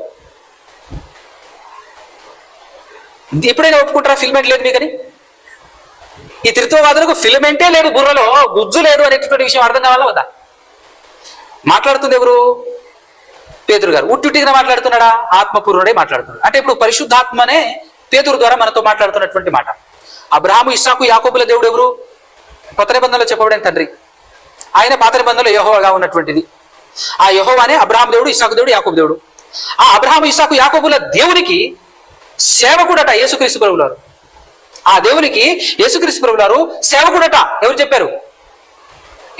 S1: ఎప్పుడైనా ఒప్పుకుంటారా? ఫిల్మెంట్ లేదు మీకని. ఈ త్రిత్వవాదులకు ఫిలమెంటే లేదు, బుర్రలో గుజ్జు లేదు అనేటటువంటి విషయం అర్థం కావాలా వద్దా? మాట్లాడుతుంది ఎవరు? పేతురు గారు. ఉట్టిగా మాట్లాడుతున్నాడా? ఆత్మపూర్ణుడే మాట్లాడుతున్నాడు. అంటే ఇప్పుడు పరిశుద్ధాత్మనే పేతురు ద్వారా మనతో మాట్లాడుతున్నటువంటి మాట. అబ్రహాము, ఇస్సాకు, యాకోబుల దేవుడు ఎవరు? కొత్త నిబంధనలో చెప్పబడిన తండ్రి. ఆయన పాత నిబంధనలో యెహోవాగా ఉన్నటువంటిది. ఆ యెహోవానే అబ్రహాం దేవుడు, ఇస్సాకు దేవుడు, యాకోబు దేవుడు. ఆ అబ్రహాము, ఇస్సాకు, యాకోబుల దేవునికి సేవకుడట యేసుక్రీస్తు ప్రభువారు. ఆ దేవునికి యేసుక్రీస్తు ప్రభువారు సేవకుడట. ఎవరు చెప్పారు?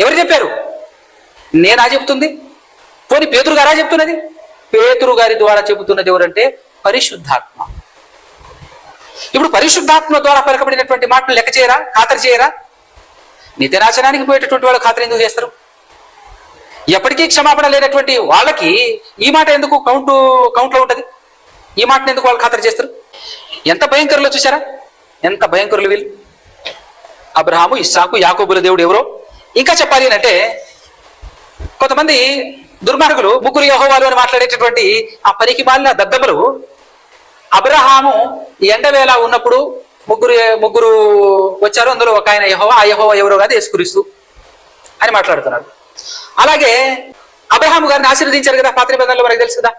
S1: ఎవరు చెప్పారు? నేనా చెప్తుంది? పోనీ పేతురు గారా చెప్తున్నది? పేతురు గారి ద్వారా చెబుతున్నది ఎవరంటే పరిశుద్ధాత్మ. ఇప్పుడు పరిశుద్ధాత్మ ద్వారా పలకబడినటువంటి మాటలు లెక్క చేయరా? ఖాతరు చేయరా? నిత్యనాశనానికి పోయేటటువంటి వాళ్ళు ఖాతరు ఎందుకు చేస్తారు? ఎప్పటికీ క్షమాపణ లేనటువంటి వాళ్ళకి ఈ మాట ఎందుకు కౌంట్లో ఉంటుంది? ఈ మాటను ఎందుకు వాళ్ళు ఖాతరు చేస్తారు? ఎంత భయంకరులో చూసారా? ఎంత భయంకరులు వీళ్ళు. అబ్రహాము, ఇస్సాకు, యాకోబుల దేవుడు ఎవరో. ఇంకా చెప్పాలి అంటే కొంతమంది దుర్మార్గులు ముగ్గురు యెహోవాలు అని మాట్లాడేటటువంటి ఆ పనికి మాలిన దద్దములు అబ్రహాము ఎండవేళ ఉన్నప్పుడు ముగ్గురు వచ్చారు. అందులో ఒక ఆయన యెహోవా, ఆ యెహోవా ఎవరో కాదు యేసుక్రీస్తు అని మాట్లాడుతున్నారు. అలాగే అబ్రహాము గారిని ఆశీర్వదించారు కదా పాత నిబంధనలో, మనకు తెలుసు కదా.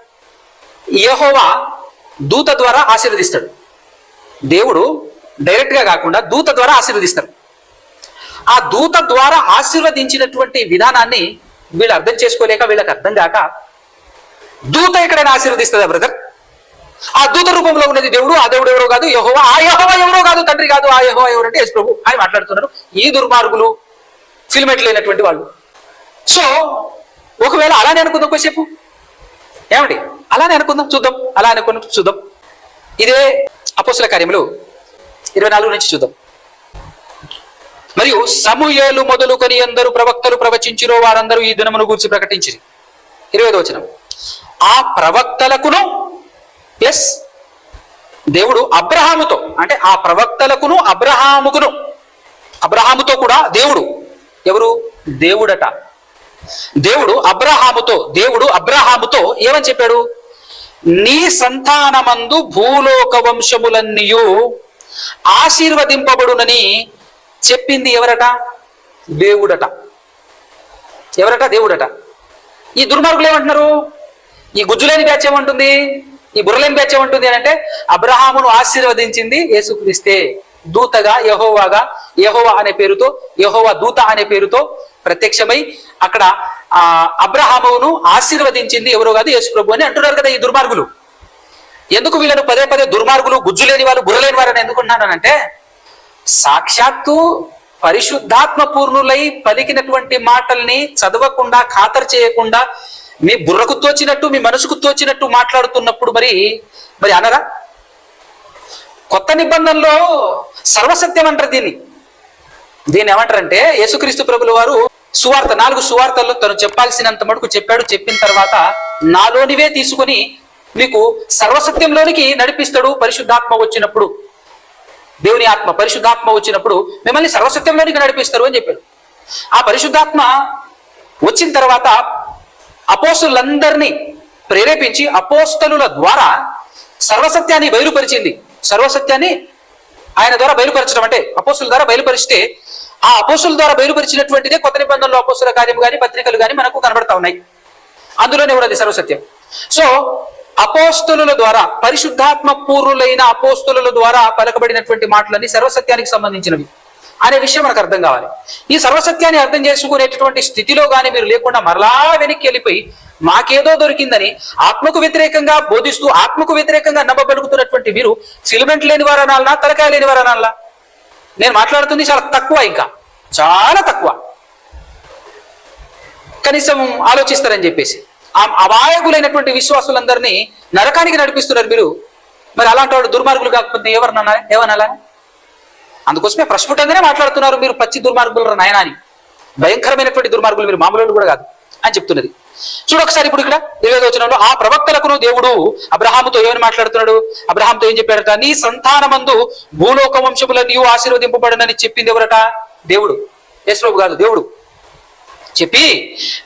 S1: యెహోవా దూత ద్వారా ఆశీర్వదిస్తాడు. దేవుడు డైరెక్ట్ గా కాకుండా దూత ద్వారా ఆశీర్వదిస్తాడు. ఆ దూత ద్వారా ఆశీర్వదించినటువంటి విధానాన్ని వీళ్ళు అర్థం చేసుకోలేక, వీళ్ళకి అర్థం కాక దూత ఎక్కడైనా ఆశీర్వదిస్తుందా బ్రదర్? ఆ దూత రూపంలో ఉన్నది దేవుడు. ఆ దేవుడు ఎవరో కాదు యెహోవా. ఆ యెహోవా ఎవరో కాదు తండ్రి కాదు. ఆ యెహోవా ఎవరంటే యేసు ప్రభు అని మాట్లాడుతున్నారు ఈ దుర్మార్గులు, ఫిల్మెంట్ లేనటువంటి వాళ్ళు. సో ఒకవేళ అలానే అనుకుందాం కొద్దిసేపు, ఏమండి? అలానే అనుకుందాం, చూద్దాం. అలా అనుకుని చూద్దాం. ఇదే అపోస్తుల కార్యములు 24 నుంచి చూద్దాం. మరియు సమూయేలు మొదలుకొని అందరూ ప్రవక్తలు ప్రవచించిరో వారందరూ ఈ దినమును గూర్చి ప్రకటించిరి. 20వ వచనం. ఆ ప్రవక్తలకును ప్లస్ దేవుడు అబ్రహాముతో, అంటే ఆ ప్రవక్తలకును అబ్రహాముతో కూడా దేవుడు ఎవరు? దేవుడట. దేవుడు అబ్రహాముతో ఏమని చెప్పాడు? నీ సంతానమందు భూలోక వంశములన్నీయు ఆశీర్వదింపబడునని చెప్పింది ఎవరట? దేవుడట. ఎవరట? దేవుడట. ఈ దుర్మార్గులు ఏమంటున్నారు? ఈ గుజ్జులేని బ్యాచ్ ఏమంటుంది? ఈ బుర్రలేని బ్యాచ్ ఏమంటుంది అని అంటే అబ్రహామును ఆశీర్వదించింది యేసుక్రీస్తే. దూతగా యెహోవా అనే పేరుతో, యెహోవా దూత అనే పేరుతో ప్రత్యక్షమై అక్కడ అబ్రహామును ఆశీర్వదించింది ఎవరో కాదు యేసు ప్రభు అని అంటున్నారు కదా ఈ దుర్మార్గులు. ఎందుకు వీళ్ళను పదే పదే దుర్మార్గులు, గుజ్జు లేని వాళ్ళు, బుర్రలేని వారని ఎందుకుంటున్నానంటే సాక్షాత్తు పరిశుద్ధాత్మ పూర్ణులై పలికినటువంటి మాటల్ని చదవకుండా, ఖాతరు చేయకుండా, మీ బుర్రకు తోచినట్టు, మీ మనసుకు తోచినట్టు మాట్లాడుతున్నప్పుడు మరి అనరా? కొత్త నిబంధనలో సర్వసత్యం అంటారు దీన్ని ఏమంటారంటే యేసుక్రీస్తు ప్రభుల వారు సువార్త 4 సువార్తల్లో తను చెప్పాల్సినంత మటుకు చెప్పాడు. చెప్పిన తర్వాత నాలోనివే తీసుకొని మీకు సర్వసత్యంలోనికి నడిపిస్తాడు. పరిశుద్ధాత్మ వచ్చినప్పుడు, దేవుని ఆత్మ పరిశుద్ధాత్మ వచ్చినప్పుడు మిమ్మల్ని సర్వసత్యంలోనికి నడిపిస్తారు అని చెప్పాడు. ఆ పరిశుద్ధాత్మ వచ్చిన తర్వాత అపోస్తులందరినీ ప్రేరేపించి అపోస్తలుల ద్వారా సర్వసత్యాన్ని బయలుపరిచింది. సర్వసత్యాన్ని ఆయన ద్వారా బయలుపరచడం అంటే అపోస్తుల ద్వారా బయలుపరిస్తే ఆ అపోస్తుల ద్వారా బయలుపరిచినటువంటిదే కొత్త నిబంధనలో అపోస్తుల కార్యము కానీ పత్రికలు కానీ మనకు కనబడతా ఉన్నాయి. అందులోనే ఉన్నది సర్వసత్యం. సో అపోస్తుల ద్వారా, పరిశుద్ధాత్మ పూర్ణులైన అపోస్తుల ద్వారా పలకబడినటువంటి మాటలన్నీ సర్వసత్యానికి సంబంధించినవి అనే విషయం మనకు అర్థం కావాలి. ఈ సర్వసత్యాన్ని అర్థం చేసుకునేటటువంటి స్థితిలో కానీ మీరు లేకుండా మరలా వెనక్కి వెళ్ళిపోయి మాకేదో దొరికిందని ఆత్మకు వ్యతిరేకంగా బోధిస్తూ ఆత్మకు వ్యతిరేకంగా నమ్మబలుగుతున్నటువంటి మీరు ఫిలమెంట్ లేని వారనాలనా, తలకాయ లేని వారనాలనా? నేను మాట్లాడుతుంది చాలా తక్కువ, ఇంకా చాలా తక్కువ. కనీసం ఆలోచిస్తారని చెప్పేసి ఆ అమాయకులైనటువంటి విశ్వాసులందరినీ నరకానికి నడిపిస్తున్నారు మీరు. మరి అలాంటి వాడు దుర్మార్గులు కాకపోతే ఏమనాలా? అందుకోసమే ప్రస్ఫుటంగానే మాట్లాడుతున్నారు మీరు పచ్చి దుర్మార్గులు నాయనా అని. భయంకరమైనటువంటి దుర్మార్గులు మీరు, మామూలు కూడా కాదు అని చెప్తున్నది. చూడొకసారి ఇప్పుడు ఇక్కడ 20వ వచనంలో ఆ ప్రవక్తలకును దేవుడు అబ్రహాముతో ఏమని మాట్లాడుతున్నాడు? అబ్రహాముతో ఏం చెప్పాడట? నీ సంతానమందు భూలోక వంశముల నీవు ఆశీర్వదింపబడనని చెప్పింది ఎవరట? దేవుడు. యేసుప్రభు కాదు, దేవుడు చెప్పి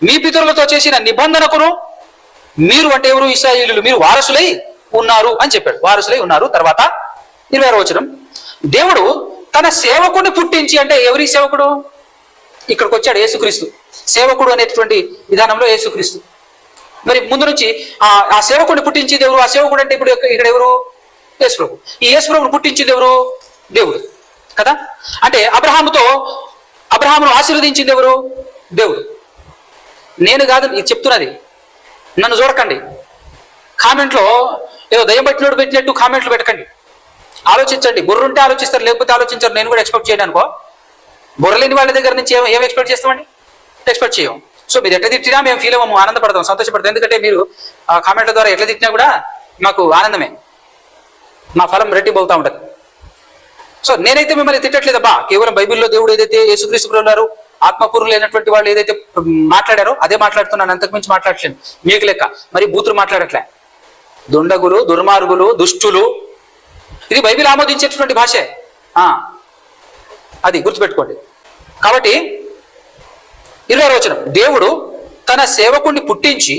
S1: మీ పితరులతో చేసిన నిబంధనకును మీరు అంటే ఎవరు? ఇశ్రాయేలీయులు మీరు వారసులై ఉన్నారు అని చెప్పాడు. వారసులై ఉన్నారు. తర్వాత 26వ వచనం, దేవుడు తన సేవకుని పుట్టించి, అంటే ఎవరి సేవకుడు? ఇక్కడికి వచ్చాడు యేసుక్రీస్తు. సేవకుడు అనేటువంటి విధానంలో యేసుక్రీస్తు. మరి ముందు నుంచి ఆ సేవకుడిని పుట్టించింది ఎవరు? ఆ సేవకుడు అంటే ఇప్పుడు ఇక్కడ ఎవరు? యేసుప్రభు. ఈ యేసుప్రభుని పుట్టించింది ఎవరు? దేవుడు కదా. అంటే అబ్రహామును ఆశీర్వదించింది ఎవరు? దేవుడు. నేను కాదు ఇది చెప్తున్నది, నన్ను చూడకండి. కామెంట్లో ఏదో దయ్యం పట్టినోడు పెట్టినట్టు కామెంట్లు పెట్టకండి. ఆలోచించండి. బుర్రుంటే ఆలోచిస్తారు, లేకపోతే ఆలోచించారు. నేను కూడా ఎక్స్పెక్ట్ చేయను అనుకో. బుర్రలేని వాళ్ళ దగ్గర నుంచి ఏం ఎక్స్పెక్ట్ చేస్తామండి? ఎక్స్పెక్ట్ చేయం. సో మీరు ఎట్లా తిట్టినా మేము ఫీల్ అవ్వము, ఆనందపడతాం, సంతోషపడతాం. ఎందుకంటే మీరు కామెంట్ల ద్వారా ఎట్లా తిట్టినా కూడా మాకు ఆనందమే, మా ఫలం రెట్టింపు అవుతా ఉంటుంది. సో నేనైతే మిమ్మల్ని తిట్టట్లేదబ్బా. కేవలం బైబిల్లో దేవుడు ఏదైతే యేసుక్రీస్తు ప్రభువులు ఆత్మపూర్వులు అయినటువంటి వాళ్ళు ఏదైతే మాట్లాడారో అదే మాట్లాడుతున్నాను, అంతకుమించి మాట్లాడట్లేదు. మీకు లెక్క మరి బూతులు మాట్లాడట్లే. దుండగులు, దుర్మార్గులు, దుష్టులు, ఇది బైబిల్ ఆమోదించేటటువంటి భాషే. అది గుర్తుపెట్టుకోండి. కాబట్టి 26వ వచనం, దేవుడు తన సేవకుణ్ణి పుట్టించి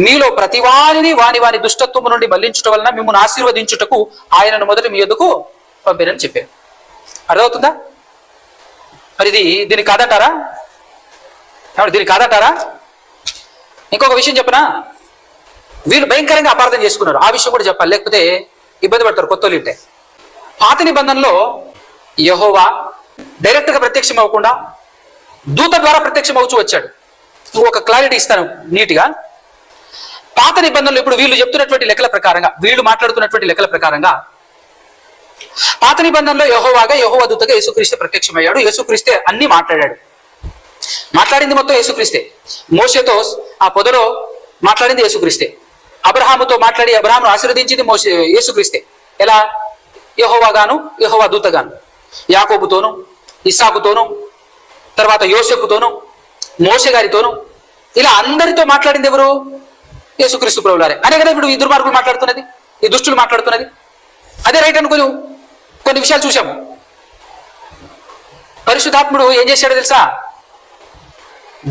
S1: మీలో ప్రతివానిని వాని దుష్టత్వము నుండి మళ్లించుట వలన మిమ్మల్ని ఆశీర్వదించుటకు ఆయనను మొదట మీ యొద్దకు పంపినని చెప్పారు. అర్థమవుతుందా? మరి దీనికి కాదంటారా? దీనికి కాదంటారా? ఇంకొక విషయం చెప్పనా, వీళ్ళు భయంకరంగా అపార్థం చేసుకున్నారు. ఆ విషయం కూడా చెప్పాలి, లేకపోతే ఇబ్బంది పడతారు కొత్త వాళ్ళు. పాత నిబంధనలో యెహోవా డైరెక్ట్ గా ప్రత్యక్షం అవ్వకుండా దూత ద్వారా ప్రత్యక్షం అవుతూ వచ్చాడు. ఒక క్లారిటీ ఇస్తాను నీట్గా. పాత నిబంధనలు ఇప్పుడు వీళ్ళు చెప్తున్నటువంటి లెక్కల ప్రకారంగా, వీళ్ళు మాట్లాడుతున్నటువంటి లెక్కల ప్రకారంగా పాత నిబంధనలో యెహోవా దూతగా యేసుక్రీస్తే ప్రత్యక్షమయ్యాడు. యేసుక్రీస్తే అన్ని మాట్లాడింది మొత్తం యేసుక్రీస్తే. మోషేతో ఆ పొదలో మాట్లాడింది యేసుక్రీస్తే. అబ్రహాముతో మాట్లాడి అబ్రహామును ఆశీర్వదించింది యేసుక్రీస్తే. ఎలా? యెహోవా దూతగాను, యాకోబుతోను, ఇస్సాకుతోను, తర్వాత యోసేపుతోను, మోషే గారితోను, ఇలా అందరితో మాట్లాడింది ఎవరు? యేసుక్రీస్తు ప్రభువులారే. అనే కదా ఇప్పుడు ఈ దుర్మార్గులు మాట్లాడుతున్నది, ఈ దుష్టులు మాట్లాడుతున్నది. అదే రైట్ అనుకుని కొన్ని విషయాలు చూసాము. పరిశుద్ధాత్ముడు ఏం చేశాడో తెలుసా?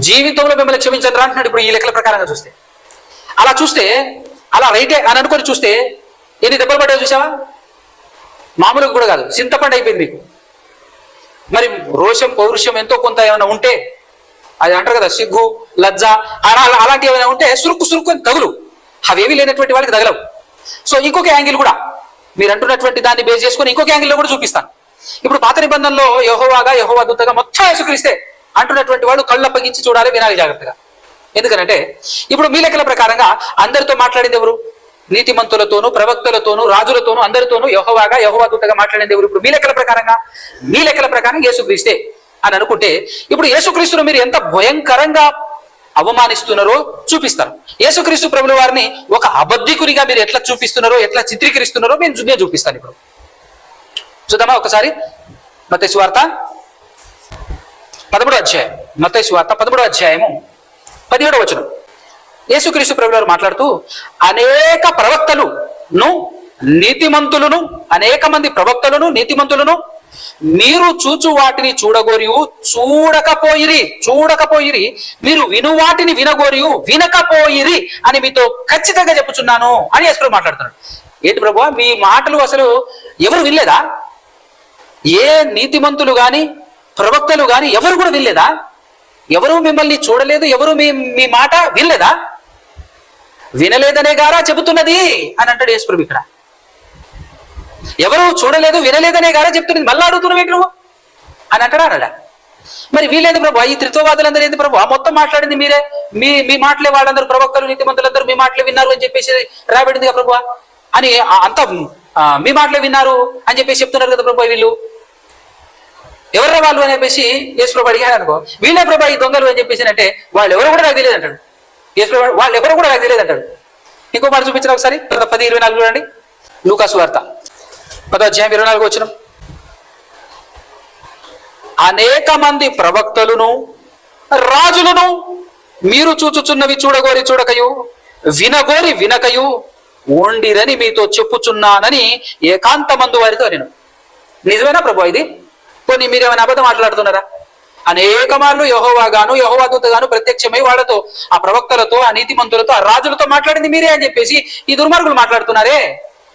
S1: జీవితంలో మిమ్మల్ని క్షమించండి రా అంటున్నాడు. ఇప్పుడు ఈ లెక్కల ప్రకారంగా చూస్తే, అలా చూస్తే, అలా రైటే అని అనుకొని చూస్తే ఎన్ని దెబ్బలు పడ్డాయో చూసావా? మామూలుగా కూడా కాదు, చింతపండు అయిపోయింది మీకు. మరి రోషం, పౌరుషం ఎంతో కొంత ఏమైనా ఉంటే, అది అంటారు కదా సిగ్గు, లజ్జ, అలాంటివి ఏమైనా ఉంటే సురుక్కు అని తగులు. అవేవి లేనటువంటి వాళ్ళకి తగలవు. సో ఇంకొక యాంగిల్ కూడా మీరు అంటున్నటువంటి దాన్ని బేస్ చేసుకొని ఇంకొక యాంగిల్లో కూడా చూపిస్తాను. ఇప్పుడు పాత నిబంధనలో యెహోవా దూతగా మొత్తం యేసుక్రీస్తే అంటున్నటువంటి వాళ్ళు కళ్ళు అప్పగించి చూడాలి, వినాలి జాగ్రత్తగా. ఎందుకనంటే ఇప్పుడు మీ లెక్కల ప్రకారంగా అందరితో మాట్లాడింది ఎవరు? నీతిమంతులతోనూ, ప్రవక్తలతోనూ, రాజులతోనూ, అందరితోనూ యెహోవా దూతగా మాట్లాడింది ఎవరు? ఇప్పుడు మీ లెక్కల ప్రకారం యేసుక్రీస్తే అని అనుకుంటే, ఇప్పుడు యేసుక్రీస్తును మీరు ఎంత భయంకరంగా అవమానిస్తున్నారో చూపిస్తారు. యేసుక్రీస్తు ప్రభుల వారిని ఒక అబద్ధికునిగా మీరు ఎట్లా చూపిస్తున్నారో, ఎట్లా చిత్రీకరిస్తున్నారో నేను చూపిస్తాను. ఇప్పుడు చూద్దామా ఒకసారి? మత్తయి సువార్త 13వ అధ్యాయం, మత్తయి సువార్త 13వ అధ్యాయము 17వ వచనం. యేసుక్రీస్తు ప్రభుల వారు మాట్లాడుతూ, అనేక మంది ప్రవక్తలను నీతిమంతులను మీరు చూచు వాటిని చూడగోరియు చూడకపోయిరి, మీరు విను వాటిని వినకపోయిరి అని మీతో ఖచ్చితంగా చెప్పుచున్నాను అని యేసు ప్రభు మాట్లాడుతున్నాడు. ఏంటి ప్రభు, మీ మాటలు అసలు ఎవరు వినలేదా? ఏ నీతిమంతులు గాని ప్రవక్తలు గాని ఎవరు కూడా వినలేదా? ఎవరు మిమ్మల్ని చూడలేదు, ఎవరు మీ మాట వినలేదా? వినలేదనే గారా చెబుతున్నది అని అంటాడు యేసు ప్రభు. ఇక్కడ ఎవరు చూడలేదు, వినలేదనే గారా చెప్తున్నది, మళ్ళా అడుగుతున్నావు ఏంటి నువ్వు అని అంటాడా? మరి వీళ్ళేంది ప్రభు? ఈ త్రిత్వవాదులందరూ ఏంది ప్రభు? మొత్తం మాట్లాడింది మీరే, మీ మాటలే వాళ్ళందరూ, ప్రవక్తలు నీతిమంతులందరూ మీ మాటలే విన్నారు అని చెప్పేసి రాబడింది కదా ప్రభు అని, అంతా మీ మాటలే విన్నారు అని చెప్పేసి చెప్తున్నారు కదా ప్రభు. వీళ్ళు ఎవర్రా వాళ్ళు అని చెప్పేసి యేసు ప్రభు అడిగాడు అనుకో, వీళ్ళే ప్రభు ఈ దొంగలు అని చెప్పేసి అంటే, వాళ్ళు ఎవరు కూడా నాకు తెలియదు అంటాడు యేసు ప్రభు. వాళ్ళు ఎవరు కూడా నాకు తెలియదు అంటాడు. ఇంకో మాట చూపించిన ఒకసారి 10:24 చూడండి. లూకా సువార్త 10వ అధ్యాయం 24వ వచనం. అనేక మంది ప్రవక్తలను రాజులను మీరు చూచుచున్నవి చూడకయు వినకయు ఓండిరని మీతో చెప్పుచున్నానని ఏకాంతమందు వారితో నేను. నిజమేనా ప్రభు ఇది? పోనీ మీరేమైనా అబద్ధం మాట్లాడుతున్నారా? అనేక మార్లు యెహోవా దూతగాను ప్రత్యక్షమై వాళ్ళతో, ఆ ప్రవక్తలతో, ఆ నీతిమంతులతో, ఆ రాజులతో మాట్లాడింది మీరే అని చెప్పేసి ఈ దుర్మార్గులు మాట్లాడుతున్నారే.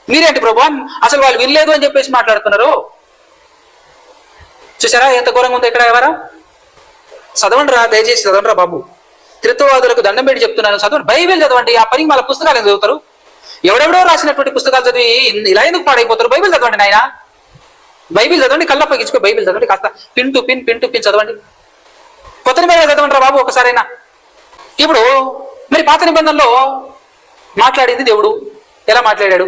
S1: మీరేంటి ప్రభు, అసలు వాళ్ళు వినలేదు అని చెప్పేసి మాట్లాడుతున్నారు. చూసారా ఎంత ఘోరంగా ఉందో ఇక్కడ. ఎవరా చదవండి రా, దయచేసి చదవండి రా బాబు. త్రిత్వవాదులకు దండం పెట్టి చెప్తున్నాను, చదవండి, బైబిల్ చదవండి. ఆ పనికి మళ్ళీ పుస్తకాలు ఎందుకు చదువుతారు? ఎవడెవడో రాసినటువంటి పుస్తకాలు చదివి ఇలా ఎందుకు పాడైపోతారు? బైబిల్ చదవండి నాయన, బైబిల్ చదవండి, కళ్ళప్పగించుకో, బైబిల్ చదవండి, కాస్త పిన్ టు పిన్ చదవండి. కొత్త నిబంధనలు చదవండి రా బాబు ఒకసారైనా. ఇప్పుడు మరి పాత నిబంధనలో మాట్లాడింది దేవుడు ఎలా మాట్లాడాడు?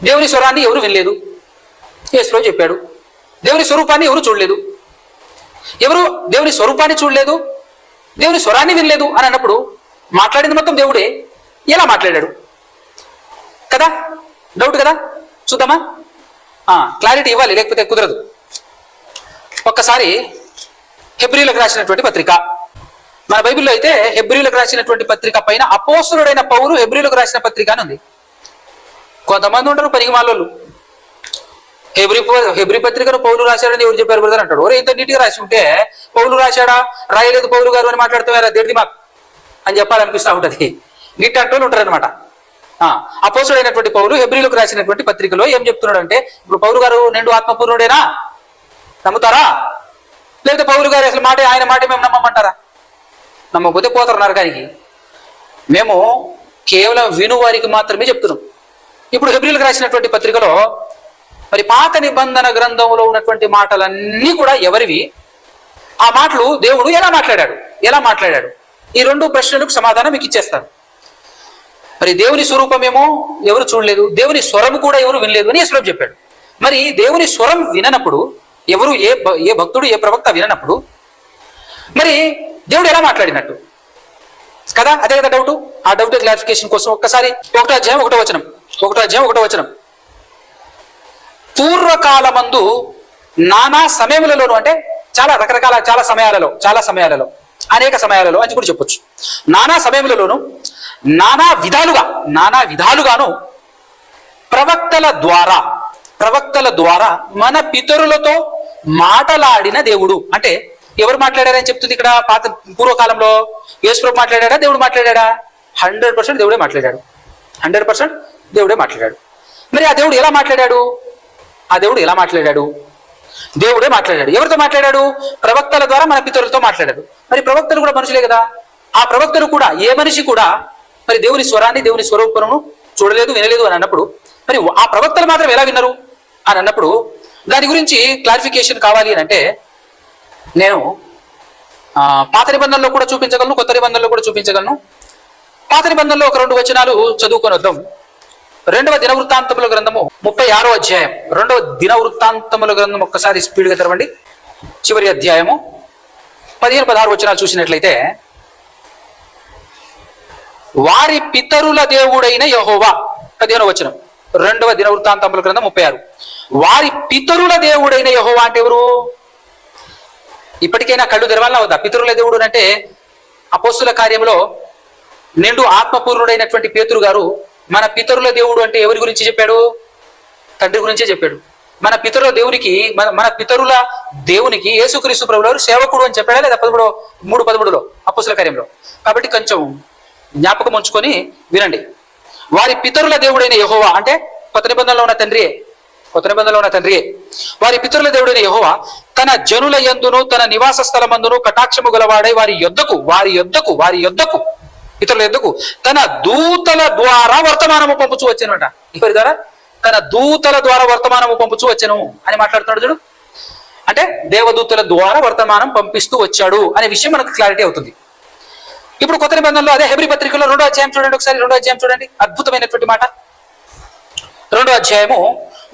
S1: దేవుని స్వరాన్ని ఎవరు వినలేదు, యేసులో చెప్పాడు. దేవుని స్వరూపాన్ని ఎవరు చూడలేదు. ఎవరు దేవుని స్వరూపాన్ని చూడలేదు, దేవుని స్వరాన్ని వినలేదు అని అన్నప్పుడు మాట్లాడింది మొత్తం దేవుడే. ఎలా మాట్లాడాడు కదా? డౌట్ కదా? చూద్దామా? క్లారిటీ ఇవ్వాలి, లేకపోతే కుదరదు. ఒక్కసారి హెబ్రీలకు రాసినటువంటి పత్రిక, మన బైబిల్లో అయితే హెబ్రీలకు రాసినటువంటి పత్రిక పైన అపోస్తలుడైన పౌలు హెబ్రీలకు రాసిన పత్రిక అని ఉంది. కొంతమంది ఉంటారు పరిగమాలోళ్ళు, హెబ్రీ పత్రికను పౌలు రాశాడని ఎవరు చెప్పారు బ్రదర్ అంటాడు. ఇంత నీట్గా రాసి ఉంటే పౌలు రాశాడా, రాయలేదు పౌలు గారు అని మాట్లాడుతారా? దేడిది మాకు అని చెప్పాలనిపిస్తూ ఉంటుంది. నీట్ అంటూ ఉంటారు అనమాట. అపోస్తలుడైనటువంటి పౌలు హెబ్రీలకు రాసినటువంటి పత్రికలో ఏం చెప్తున్నాడు అంటే, ఇప్పుడు పౌలు గారు నిండు ఆత్మపూర్ణుడేనా? నమ్ముతారా? లేకపోతే పౌలు గారు అసలు ఆయన మాట మేము నమ్మమంటారా? నమ్మకపోతే పోతారు నరకానికి. మేము కేవలం వినువారికి మాత్రమే చెప్తున్నాం. ఇప్పుడు హెబ్రీలకు రాసినటువంటి పత్రికలో మరి పాత నిబంధన గ్రంథంలో ఉన్నటువంటి మాటలన్నీ కూడా ఎవరివి? ఆ మాటలు దేవుడు ఎలా మాట్లాడాడు? ఈ రెండు ప్రశ్నలకు సమాధానం మీకు ఇచ్చేస్తాను. మరి దేవుని స్వరూపమేమో ఎవరు చూడలేదు, దేవుని స్వరం కూడా ఎవరు వినలేదు అని యేసుప్రభు చెప్పాడు. మరి దేవుని స్వరం విననప్పుడు ఎవరు, ఏ భక్తుడు, ఏ ప్రవక్త విననప్పుడు మరి దేవుడు ఎలా మాట్లాడినట్టు కదా? అదే కదా డౌట్. ఆ డౌట్ క్లారిఫికేషన్ కోసం ఒక్కసారి 1వ అధ్యాయం 1వ వచనం. పూర్వకాలమందు నానా సమయములలోను, అంటే చాలా రకరకాల చాలా సమయాలలో అనేక సమయాలలో అని కూడా చెప్పొచ్చు. నానా సమయములలోను నానా విధాలుగాను ప్రవక్తల ద్వారా మన పితరులతో మాటలాడిన దేవుడు. అంటే ఎవరు మాట్లాడారని చెప్తుంది ఇక్కడ. పూర్వకాలంలో యేసుప్రభు మాట్లాడాడా, దేవుడు మాట్లాడాడా? 100% దేవుడే మాట్లాడాడు. 100% దేవుడే మాట్లాడాడు. మరి ఆ దేవుడు ఎలా మాట్లాడాడు? దేవుడే మాట్లాడాడు. ఎవరితో మాట్లాడాడు? ప్రవక్తల ద్వారా మన పితరులతో మాట్లాడాడు. మరి ప్రవక్తలు కూడా మనుషులే కదా. ఆ ప్రవక్తలు కూడా, ఏ మనిషి కూడా మరి దేవుని స్వరాన్ని, దేవుని స్వరూపమును చూడలేదు, వినలేదు అని అన్నప్పుడు మరి ఆ ప్రవక్తలు మాత్రం ఎలా విన్నారు అని అన్నప్పుడు దాని గురించి క్లారిఫికేషన్ కావాలి అని అంటే నేను పాత నిబంధనలో కూడా చూపించగలను, కొత్త నిబంధనలో కూడా చూపించగలను. పాత నిబంధనలో ఒక 2 వచనాలు చదువుకొని వద్దాం. 2వ దినవృత్తాంతముల గ్రంథము 36వ అధ్యాయం. 2వ దినవృత్తాంతముల గ్రంథం ఒక్కసారి స్పీడ్గా తెరవండి. చివరి అధ్యాయము 15-16 వచనాలు చూసినట్లయితే, వారి పితరుల దేవుడైన యెహోవా, 15వ వచనం, 2వ దినవృత్తాంతముల గ్రంథం 36. వారి పితరుల దేవుడైన యెహోవా అంటే ఎవరు? ఇప్పటికైనా కళ్ళు తెరవాలన్నా వద్దా? పితరుల దేవుడు అంటే అపోస్తుల కార్యంలో నిండు ఆత్మపూర్ణుడైనటువంటి పేతురు గారు మన పితరుల దేవుడు అంటే ఎవరి గురించి చెప్పాడు? తండ్రి గురించే చెప్పాడు. మన పితరుల దేవునికి యేసుక్రీస్తు ప్రభువారు సేవకుడు అని చెప్పాడా లేదా? 3:13లో అపోస్తుల కార్యంలో. కాబట్టి కొంచెం జ్ఞాపకం ఉంచుకొని వినండి. వారి పితరుల దేవుడైన యెహోవా అంటే కొత్త నిబంధనలో ఉన్న తండ్రియే. వారి పితరుల దేవుడైన యెహోవా తన జనుల యందును తన నివాస స్థలమందును కటాక్షము గలవాడై వారి యొద్దకు పితరుల యొద్దకు తన దూతల ద్వారా వర్తమానము పంపుచూ వచ్చానట. ఎవరి ద్వారా? తన దూతల ద్వారా వర్తమానము పంపుచూ వచ్చాను అని మాట్లాడుతున్నాడు చూడు. అంటే దేవదూతల ద్వారా వర్తమానం పంపిస్తూ వచ్చాడు అనే విషయం మనకు క్లారిటీ అవుతుంది. ఇప్పుడు కొత్త నిబంధనలో అదే హెబ్రీ పత్రికలో 2వ అధ్యాయం చూడండి ఒకసారి. 2వ అధ్యాయం చూడండి, అద్భుతమైనటువంటి మాట. 2వ అధ్యాయము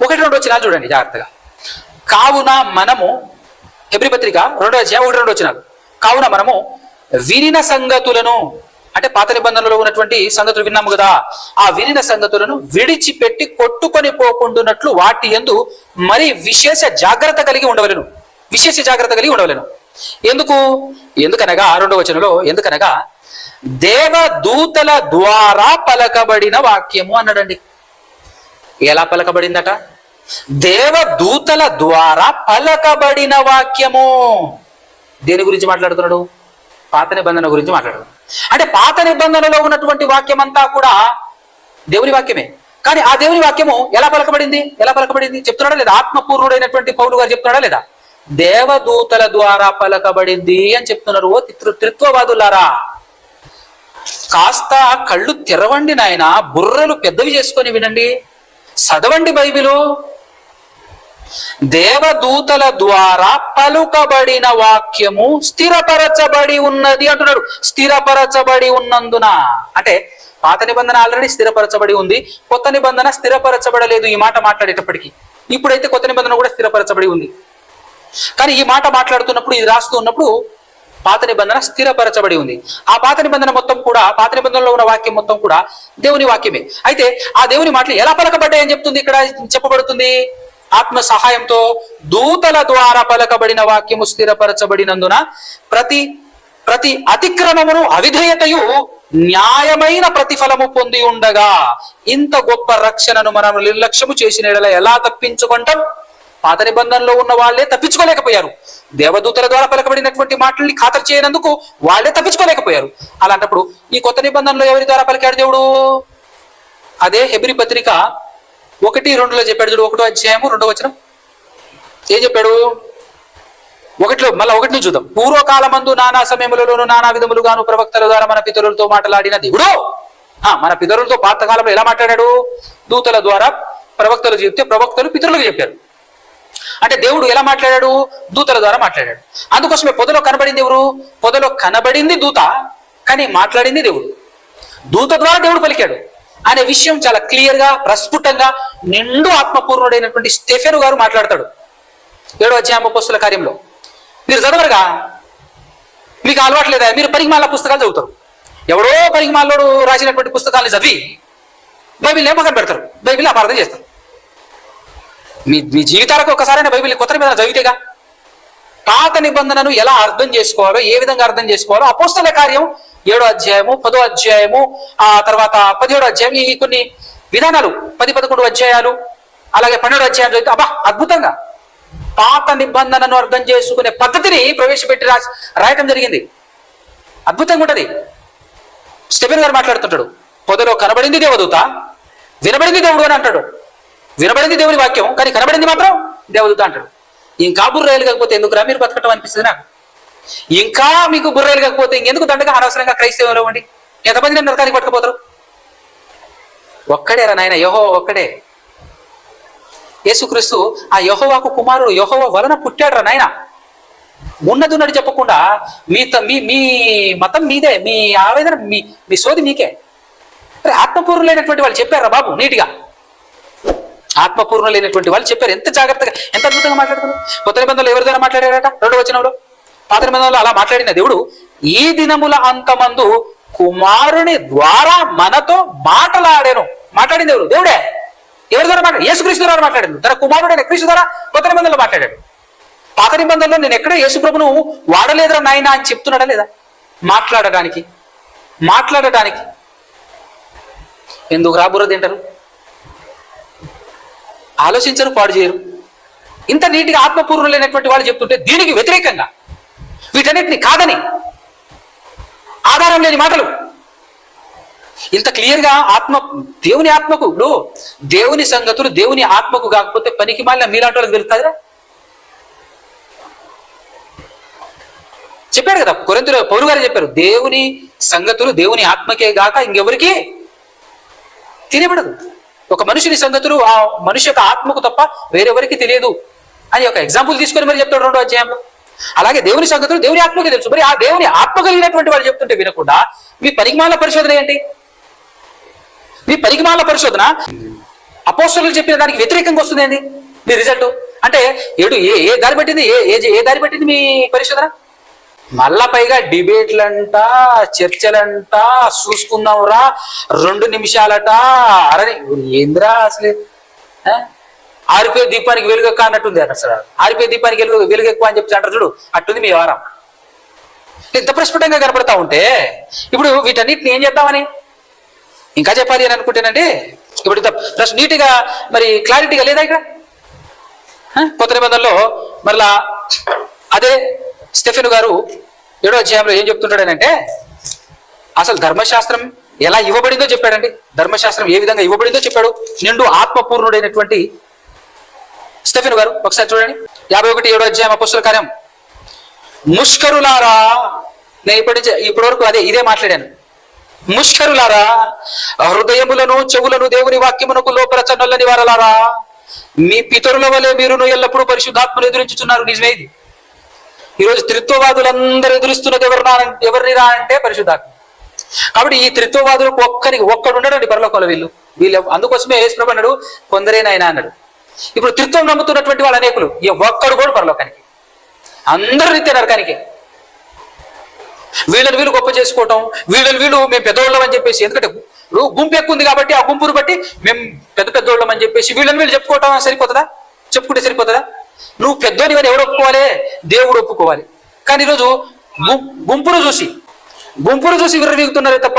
S1: 1-2 వచనాలు చూడండి జాగ్రత్తగా. కావున మనము, హెబ్రీ పత్రిక 2వ అధ్యాయం 1-2 వచనాలు. కావున మనము వినిన సంగతులను, అంటే పాత నిబంధనలో ఉన్నటువంటి సంగతులు విన్నాము కదా, ఆ వినిన సంగతులను విడిచిపెట్టి కొట్టుకొని పోకుండానట్లు వాటి యందు మరి విశేష జాగ్రత్త కలిగి ఉండవలెను. ఎందుకనగా 2వ వచనంలో, ఎందుకనగా దేవదూతల ద్వారా పలకబడిన వాక్యము అన్నాడండి. ఎలా పలకబడిందట? దేవదూతల ద్వారా పలకబడిన వాక్యము. దేని గురించి మాట్లాడుతున్నాడు? పాత నిబంధన గురించి మాట్లాడుతున్నాడు. అంటే పాత నిబంధనలో ఉన్నటువంటి వాక్యం అంతా కూడా దేవుని వాక్యమే. కానీ ఆ దేవుని వాక్యము ఎలా పలకబడింది చెప్తున్నాడా లేదా? ఆత్మపూర్ణుడైనటువంటి పౌలు గారు చెప్తున్నాడా లేదా? దేవదూతల ద్వారా పలకబడింది అని చెప్తున్నారు. ఓ త్రిత్వవాదులారా, కాస్త కళ్ళు తెరవండి నాయన, బుర్రలు పెద్దవి చేసుకొని వినండి, చదవండి బైబిలు. దేవదూతల ద్వారా పలుకబడిన వాక్యము స్థిరపరచబడి ఉన్నది అంటున్నాడు. స్థిరపరచబడి ఉన్నందున అంటే పాత నిబంధన ఆల్రెడీ స్థిరపరచబడి ఉంది, కొత్త నిబంధన స్థిరపరచబడలేదు. ఈ మాట మాట్లాడేటప్పటికి ఇప్పుడైతే కొత్త నిబంధన కూడా స్థిరపరచబడి ఉంది. కానీ ఈ మాట మాట్లాడుతున్నప్పుడు, ఇది రాస్తూ ఉన్నప్పుడు పాత నిబంధన స్థిరపరచబడి ఉంది. ఆ పాత నిబంధన మొత్తం కూడా, పాత నిబంధనలో ఉన్న వాక్యం మొత్తం కూడా దేవుని వాక్యమే. అయితే ఆ దేవుని మాటలు ఎలా పలకబడ్డాయని చెప్తుంది ఇక్కడ చెప్పబడుతుంది. ఆత్మ సహాయంతో దూతల ద్వారా పలకబడిన వాక్యము స్థిరపరచబడినందున ప్రతి అతిక్రమమును అవిధేయతయు న్యాయమైన ప్రతిఫలము పొంది ఉండగా ఇంత గొప్ప రక్షణను మనం నిర్లక్ష్యము చేసిన ఎడల ఎలా తప్పించుకుంటాం? పాత నిబంధనలో ఉన్న వాళ్ళే తప్పించుకోలేకపోయారు. దేవదూతల ద్వారా పలకబడినటువంటి మాటల్ని ఖాతరు చేయనందుకు వాళ్ళే తప్పించుకోలేకపోయారు. అలాంటప్పుడు ఈ కొత్త నిబంధనలో ఎవరి ద్వారా పలికాడు దేవుడు? అదే హెబ్రీ పత్రిక 1:2 చెప్పాడు చూడు. 1వ అధ్యాయము 2వ వచనం ఏం చెప్పాడు? 1లో మళ్ళీ 1ని చూద్దాం. పూర్వకాలమందు నానా సమయములలోను నానా విధములుగాను ప్రవక్తల ద్వారా మన పితరులతో మాట్లాడిన దేవుడు. మన పితరులతో పాతకాలంలో ఎలా మాట్లాడాడు? దూతల ద్వారా ప్రవక్తలు చెప్తే ప్రవక్తలు పితరులకు చెప్పారు. అంటే దేవుడు ఎలా మాట్లాడాడు? దూతల ద్వారా మాట్లాడాడు. అందుకోసమే పొదలో కనబడింది ఎవరు? పొదలో కనబడింది దూత, కానీ మాట్లాడింది దేవుడు. దూత ద్వారా దేవుడు పలికాడు అనే విషయం చాలా క్లియర్ గా, ప్రస్ఫుటంగా, నిండు ఆత్మపూర్ణుడైనటువంటి స్టెఫెను గారు మాట్లాడతాడు 7వ అధ్యాయం అపోస్తలుల కార్యంలో. మీరు చదవరుగా, మీకు అలవాటు లేదా? మీరు పరిగమాల పుస్తకాలు చదువుతారు. ఎవడో పరిగమాలోడు రాసినటువంటి పుస్తకాలను చదివి బైబిల్ని పక్కన పెడతారు, బైబిల్ని అపార్థం చేస్తారు. మీ జీవితాలకు ఒకసారైనా బైబిల్ కొత్త నిబంధన చదివితేగా పాత నిబంధనను ఎలా అర్థం చేసుకోవాలో, ఏ విధంగా అర్థం చేసుకోవాలో అపోస్తలుల కార్యం 7వ అధ్యాయము, 10వ అధ్యాయము, ఆ తర్వాత 17వ అధ్యాయం, ఈ కొన్ని విధానాలు 10, 11 అధ్యాయాలు, అలాగే 12వ అధ్యాయం చదివితే అబ్బా అద్భుతంగా పాత నిబంధనను అర్థం చేసుకునే పద్ధతిని ప్రవేశపెట్టి రాయటం జరిగింది. అద్భుతంగా ఉంటది. స్టెఫెన్ గారు మాట్లాడుతుంటాడు, పొదలో కనబడింది దేవదూత, వినబడింది దేవుడు అని అంటాడు. వినబడింది దేవుని వాక్యం, కానీ కనబడింది మాత్రం దేవదూత అంటాడు. ఇంకా బుర్రేలు కాకపోతే ఎందుకురా మీరు బతకటం అనిపిస్తుంది నాకు. ఇంకా మీకు బుర్రేలు కాకపోతే ఇంకెందుకు దండగా అనవసరంగా క్రైస్తవులు అండి? ఎంతమంది నరకానికి పట్టుకుపోతారు? ఒక్కడే రా నాయన, యెహోవా ఒక్కడే. యేసుక్రీస్తు ఆ యెహోవాకు కుమారుడు, యెహోవా వలన పుట్టాడు రా నాయన. ఉన్నది చెప్పకుండా మీ మతం మీదే, మీ ఆవేదన మీ సోది మీకే. ఆత్మపూర్ణులైనటువంటి వాళ్ళు చెప్పారా బాబు నీట్గా. ఆత్మపూర్ణులైనటువంటి వాళ్ళు చెప్పారు. ఎంత జాగ్రత్తగా, ఎంత అద్భుతంగా మాట్లాడుతున్నారు. కొత్త నిబంధనలు ఎవరి ద్వారా మాట్లాడారట? 2వ వచనంలో. పాత నిబంధనలో అలా మాట్లాడిన దేవుడు ఈ దినముల అంతమందు కుమారుని ద్వారా మనతో మాట్లాడింది ఎవరు? దేవుడే. ఎవరి ద్వారా మాట్లాడు? యేసుక్రీస్తు ద్వారా మాట్లాడాడు. తన కుమారుడైన క్రీస్తు ద్వారా కొత్త నిబంధనలో మాట్లాడాడు. పాత నిబంధనలో నేను ఎక్కడ యేసు ప్రభును వాడలేదురా నాయన అని చెప్తున్నాడా లేదా? మాట్లాడడానికి ఎందుకు రాబుర్ర తింటారు? ఆలోచించరు, పాడు చేయరు. ఇంత నీటిగా ఆత్మపూర్ణులైనటువంటి వాళ్ళు చెప్తుంటే దీనికి వ్యతిరేకంగా, వీటన్నిటిని కాదని, ఆధారం లేని మాటలు ఇంత క్లియర్గా దేవుని ఆత్మకు, దేవుని సంగతులు దేవుని ఆత్మకు కాకపోతే పనికి మాలిన మీలాంటి వాళ్ళకి తెలుస్తుందిరా. చెప్పాడు కదా కొరింథీయుల పౌలు గారు చెప్పారు, దేవుని సంగతులు దేవుని ఆత్మకే గాక ఇంకెవరికి తెలియబడదు. ఒక మనుషుని సంగతులు ఆ మనిషి యొక్క ఆత్మకు తప్ప వేరెవరికి తెలియదు అని ఒక ఎగ్జాంపుల్ తీసుకొని మరి చెప్తాడు 2వ అధ్యాయంలో. అలాగే దేవుని సంగతులు దేవుని ఆత్మకే తెలుసు. మరి ఆ దేవుని ఆత్మ కలిగినటువంటి వాళ్ళు చెప్తుంటే వినకుండా మీ పరిజ్ఞాన పరిశోధన ఏంటి? మీ పరిజ్ఞాన పరిశోధన అపోస్తలులు చెప్పిన దానికి వ్యతిరేకంగా వస్తుంది ఏంటి మీ రిజల్ట్? అంటే ఏ దారి పట్టింది? ఏ దారి పట్టింది మీ పరిశోధన? మళ్ళా పైగా డిబేట్లంట, చర్చలంట, చూసుకుందాంరా 2 నిమిషాలట, అరని ఏంద్రా అసలు. ఆరిపోయే దీపానికి వెలుగెక్క అన్నట్టుంది. అసలు ఆరిపోయే దీపానికి వెలుగు ఎక్కువ అని చెప్పి అంటారు చూడు, అట్టుంది మీ వ్యవహారం. ఇంత ప్రస్ఫుటంగా కనపడతా ఉంటే ఇప్పుడు వీటన్నిటిని ఏం చేద్దామని ఇంకా చెప్పాలి అని అనుకుంటేనండి. ఇప్పుడు నీట్గా మరి క్లారిటీగా లేదా ఇక్కడ? కొత్త నిబంధనలో మరలా అదే స్టెఫెను గారు 7వ అధ్యాయంలో ఏం చెప్తుంటాడనంటే అసలు ధర్మశాస్త్రం ఎలా ఇవ్వబడిందో చెప్పాడండి. ధర్మశాస్త్రం ఏ విధంగా ఇవ్వబడిందో చెప్పాడు నిండు ఆత్మపూర్ణుడైనటువంటి స్టెఫెను గారు. ఒకసారి చూడండి 51 7వ అధ్యాయం అపొస్తలుల కార్యం. ముష్కరులారా, నేను ఇప్పటి వరకు ఇదే మాట్లాడాను. ముష్కరులారా, హృదయములను చెవులను దేవుని వాక్యమునకు లోపరచనొల్లని వారలారా, మీ పితరుల వలె మీరును ఎల్లప్పుడూ పరిశుద్ధాత్మను ఎదురించుచున్నారు. నిజమే ఇది. ఈరోజు త్రిత్వవాదులందరూ ఎదురుస్తున్నది ఎవరినిరా అంటే పరిశుద్ధాత్మ. కాబట్టి ఈ త్రిత్వవాదులకు ఒక్కడు ఉండడండి పరలోకంలో. వీళ్ళు అందుకోసమే యేసు ప్రభు అన్నాడు కొందరేనాయన అన్నాడు. ఇప్పుడు త్రిత్వం నమ్ముతున్నటువంటి వాళ్ళు అనేకులు, ఒక్కడు కూడా పరలోకానికి, అందరూ నిత్య నరకానికి. వీళ్ళు గొప్ప చేసుకోవటం, వీళ్ళు మేము పెద్దోళ్ళం అని చెప్పేసి, ఎందుకంటే గుంపు ఎక్కువ ఉంది కాబట్టి ఆ గుంపును బట్టి మేము పెద్దోళ్ళం అని చెప్పేసి వీళ్ళు చెప్పుకోవటం సరిపోతుందా? చెప్పుకుంటే సరిపోతుందా? నువ్వు పెద్దోని అని ఎవడు ఒప్పుకోవాలి? దేవుడు ఒప్పుకోవాలి. కానీ ఈరోజు గుంపును చూసి విర్రవీగుతున్నారే తప్ప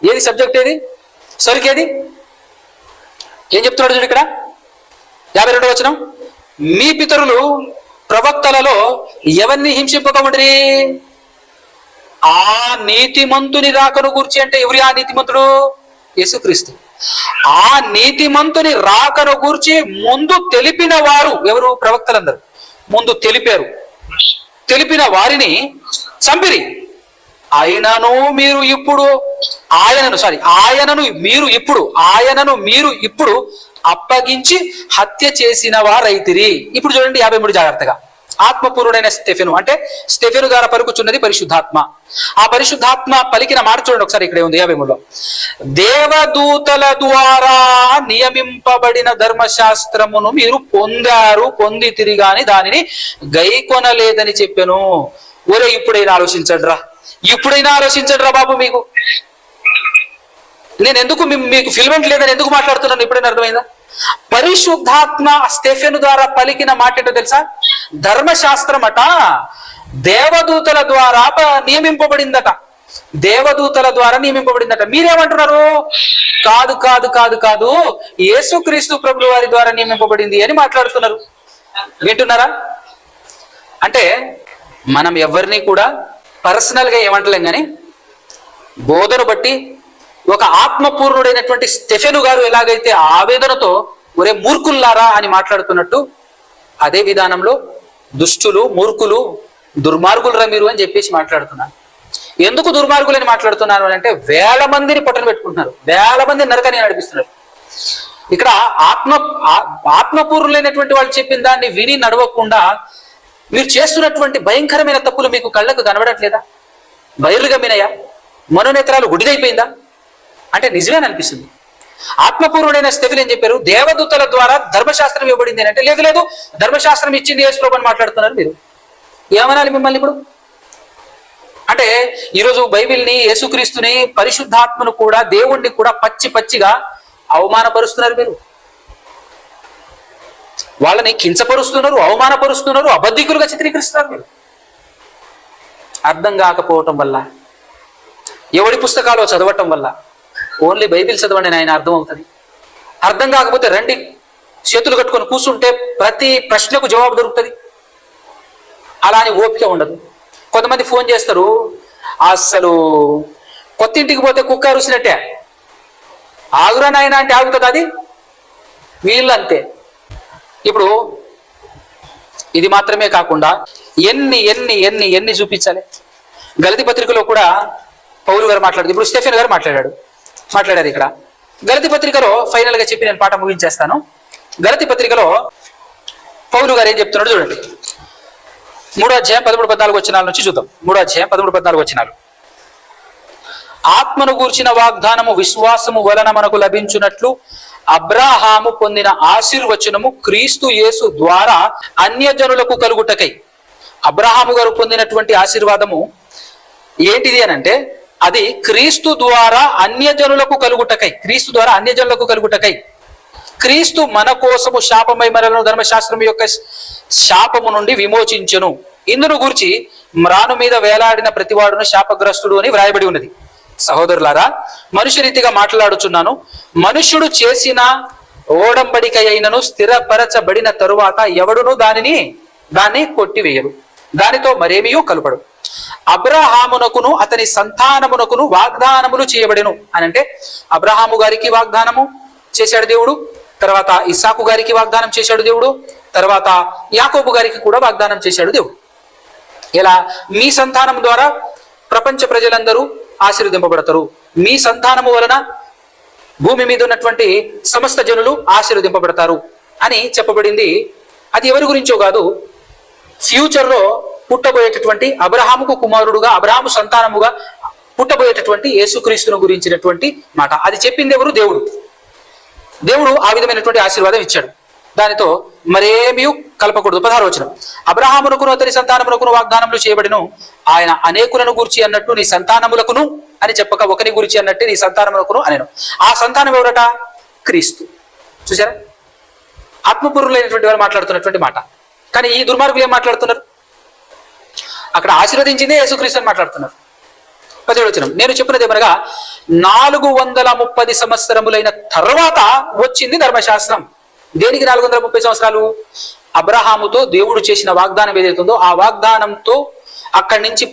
S1: ఏది సబ్జెక్ట్, ఏది సరికేది? ఏం చెప్తున్నాడు చూడు ఇక్కడ 52వ వచనం. మీ పితరులు ప్రవక్తలలో ఎవరిని హింసింపకమండ్రి? ఆ నీతిమంతుని రాకను గూర్చి. అంటే ఎవరి ఆ నీతిమంతుడు? యేసుక్రీస్తు. ఆ నీతిమంతుని రాకను గూర్చి ముందు తెలిపిన వారు ఎవరు? ప్రవక్తలందరూ ముందు తెలిపిన వారిని చంపిరి. ఆయనను మీరు ఇప్పుడు అప్పగించి హత్య చేసిన వారైతిరి. ఇప్పుడు చూడండి 53 జాగ్రత్తగా. ఆత్మపూర్ణుడైన స్టెఫెను, అంటే స్టెఫెను ద్వారా పలుకుచున్నది పరిశుద్ధాత్మ. ఆ పరిశుద్ధాత్మ పలికిన మాట చూడండి ఒకసారి. ఇక్కడే ఉంది 53లో. దేవదూతల ద్వారా నియమింపబడిన ధర్మశాస్త్రమును మీరు పొంది తిరిగాని దానిని గైకొనలేదని చెప్పాను. ఒరే ఇప్పుడైనా ఆలోచించండి రా బాబు. నేను ఎందుకు మీకు ఫిల్మెంట్ లేదని ఎందుకు మాట్లాడుతున్నాను ఇప్పుడైనా అర్థమైందా? పరిశుద్ధాత్మ స్టెఫెను ద్వారా పలికిన మాట ఏంటో తెలుసా? ధర్మశాస్త్రం అట దేవదూతల ద్వారా నియమింపబడిందట. మీరేమంటున్నారు? కాదు, యేసుక్రీస్తు ప్రభువు వారి ద్వారా నియమింపబడింది అని మాట్లాడుతున్నారు. వింటున్నారా? అంటే మనం ఎవరిని కూడా పర్సనల్ గా ఏమంటలేం, కానీ బోధను బట్టి ఒక ఆత్మపూర్ణుడైనటువంటి స్టెఫెను గారు ఎలాగైతే ఆవేదనతో ఒరే మూర్ఖుల్లారా అని మాట్లాడుతున్నట్టు, అదే విధానంలో దుష్టులు, మూర్ఖులు, దుర్మార్గులరా మీరు అని చెప్పేసి మాట్లాడుతున్నారు. ఎందుకు దుర్మార్గులని మాట్లాడుతున్నారు అంటే వేల మందిని పట్టణ పెట్టుకుంటున్నారు, వేల మందిని నరకాన్ని నడిపిస్తున్నారు. ఇక్కడ ఆత్మపూర్ణులైనటువంటి వాళ్ళు చెప్పిన దాన్ని విని నడవకుండా మీరు చేస్తున్నటువంటి భయంకరమైన తప్పులు మీకు కళ్ళకు కనబడట్లేదా? బయలుగమ్మినయా? మనోనేత్రాలు గుడిదైపోయిందా? అంటే నిజమే అనిపిస్తుంది. ఆత్మపూర్ణుడైన స్టెఫెను ఏం చెప్పారు? దేవదూతల ద్వారా ధర్మశాస్త్రం ఇవ్వబడింది అంటే లేదు ధర్మశాస్త్రం ఇచ్చింది యేసు ప్రభువు అని మాట్లాడుతున్నారు. మీరు ఏమనాలి మిమ్మల్ని ఇప్పుడు? అంటే ఈరోజు బైబిల్ని, యేసుక్రీస్తుని, పరిశుద్ధాత్మను కూడా, దేవుణ్ణి కూడా పచ్చిగా అవమానపరుస్తున్నారు. మీరు వాళ్ళని కించపరుస్తున్నారు, అవమానపరుస్తున్నారు, అబద్ధికులుగా చిత్రీకరిస్తున్నారు. మీరు అర్థం కాకపోవటం వల్ల, ఎవడి పుస్తకాలు చదవటం వల్ల, ఓన్లీ బైబిల్ చదవండి ఆయన అర్థం అవుతుంది. అర్థం కాకపోతే రండి, చేతులు కట్టుకొని కూర్చుంటే ప్రతి ప్రశ్నకు జవాబు దొరుకుతుంది. అలా అని ఓపిక ఉండదు. కొంతమంది ఫోన్ చేస్తారు, అసలు కొత్త ఇంటికి పోతే కుక్క అరుసినట్టే, ఆగురా నాయన అంటే ఆగుతుంది అది. వీళ్ళు అంతే. ఇప్పుడు ఇది మాత్రమే కాకుండా ఎన్ని ఎన్ని ఎన్ని ఎన్ని చూపించాలి. గలతీ పత్రికలో కూడా పౌలు గారు మాట్లాడారు, ఇప్పుడు స్టెఫెన్ గారు మాట్లాడారు ఇక్కడ. గలతీ పత్రికలో ఫైనల్ గా చెప్పి నేను పాఠం ముగించేస్తాను. గలతీ పత్రికలో పౌలు గారు ఏం చెప్తున్నాడు చూడండి. 3వ అధ్యాయం 13-14 వచనాల నుంచి చూద్దాం. 3వ అధ్యాయం 13-14 వచనాలు. ఆత్మను గూర్చిన వాగ్దానము విశ్వాసము వలన మనకు లభించున్నట్లు అబ్రాహాము పొందిన ఆశీర్వచనము క్రీస్తు యేసు ద్వారా అన్యజనులకు కలుగుటకై. అబ్రాహాము గారు పొందినటువంటి ఆశీర్వాదము ఏంటిది అని అంటే, అది క్రీస్తు ద్వారా అన్యజనులకు కలుగుటకై. క్రీస్తు మన కోసము శాపమై మరణను ధర్మశాస్త్రం యొక్క శాపము నుండి విమోచించెను. ఇందును గూర్చి మ్రాను మీద వేలాడిన ప్రతివాడును శాపగ్రస్తుడు అని వ్రాయబడి ఉన్నది. సహోదరులారా, మనుష్య రీతిగా మాట్లాడుచున్నాను. మనుష్యుడు చేసిన ఓడంబడిక అయినను స్థిరపరచబడిన తరువాత ఎవడును దాన్ని కొట్టివేయడు, దానితో మరేమియో కలుపడు. అబ్రహామునకును అతని సంతానమునకును వాగ్దానములు చేయబడెను అని అంటే, అబ్రహాము గారికి వాగ్దానము చేశాడు దేవుడు, తర్వాత ఇస్సాకు గారికి వాగ్దానం చేశాడు దేవుడు, తర్వాత యాకోబు గారికి కూడా వాగ్దానం చేశాడు దేవుడు. ఇలా మీ సంతానం ద్వారా ప్రపంచ ప్రజలందరూ ఆశీర్వదింపబడతారు, మీ సంతానము వలన భూమి మీద ఉన్నటువంటి సమస్త జనులు ఆశీర్వదింపబడతారు అని చెప్పబడింది. అది ఎవరి గురించో కాదు, ఫ్యూచర్లో పుట్టబోయేటటువంటి అబ్రహాముకు కుమారుడుగా, అబ్రహాము సంతానముగా పుట్టబోయేటటువంటి యేసుక్రీస్తును గురించినటువంటి మాట. అది చెప్పింది ఎవరు? దేవుడు. దేవుడు ఆ విధమైనటువంటి ఆశీర్వాదం ఇచ్చాడు, దానితో మరేమీ కలపకూడదు. 16వ వచనం, అబ్రహామునకును అతని సంతానమునకును వాగ్దానములు చేయబడిను, ఆయన అనేకులను గురించి అన్నట్టు నీ సంతానములకును అని చెప్పక ఒకని గురించి అన్నట్టు నీ సంతానములకును అనేను. ఆ సంతానం ఎవరట? క్రీస్తు. చూసారా, ఆత్మపూర్వులైనటువంటి వారు మాట్లాడుతున్నటువంటి మాట. కానీ ఈ దుర్మార్గులు ఏం మాట్లాడుతున్నారు? అక్కడ ఆశీర్వదించిందే యేసుక్రీస్తు అని మాట్లాడుతున్నారు. 17వ వచనం, నేను చెప్పినది ఏమనగా 430 సంవత్సరములైన తర్వాత వచ్చింది ధర్మశాస్త్రం. దేనికి 430 సంవత్సరాలు? అబ్రహాముతో దేవుడు చేసిన వాగ్దానం ఏదైతుందో ఆ వాగ్దానంతో అక్కడి నుంచి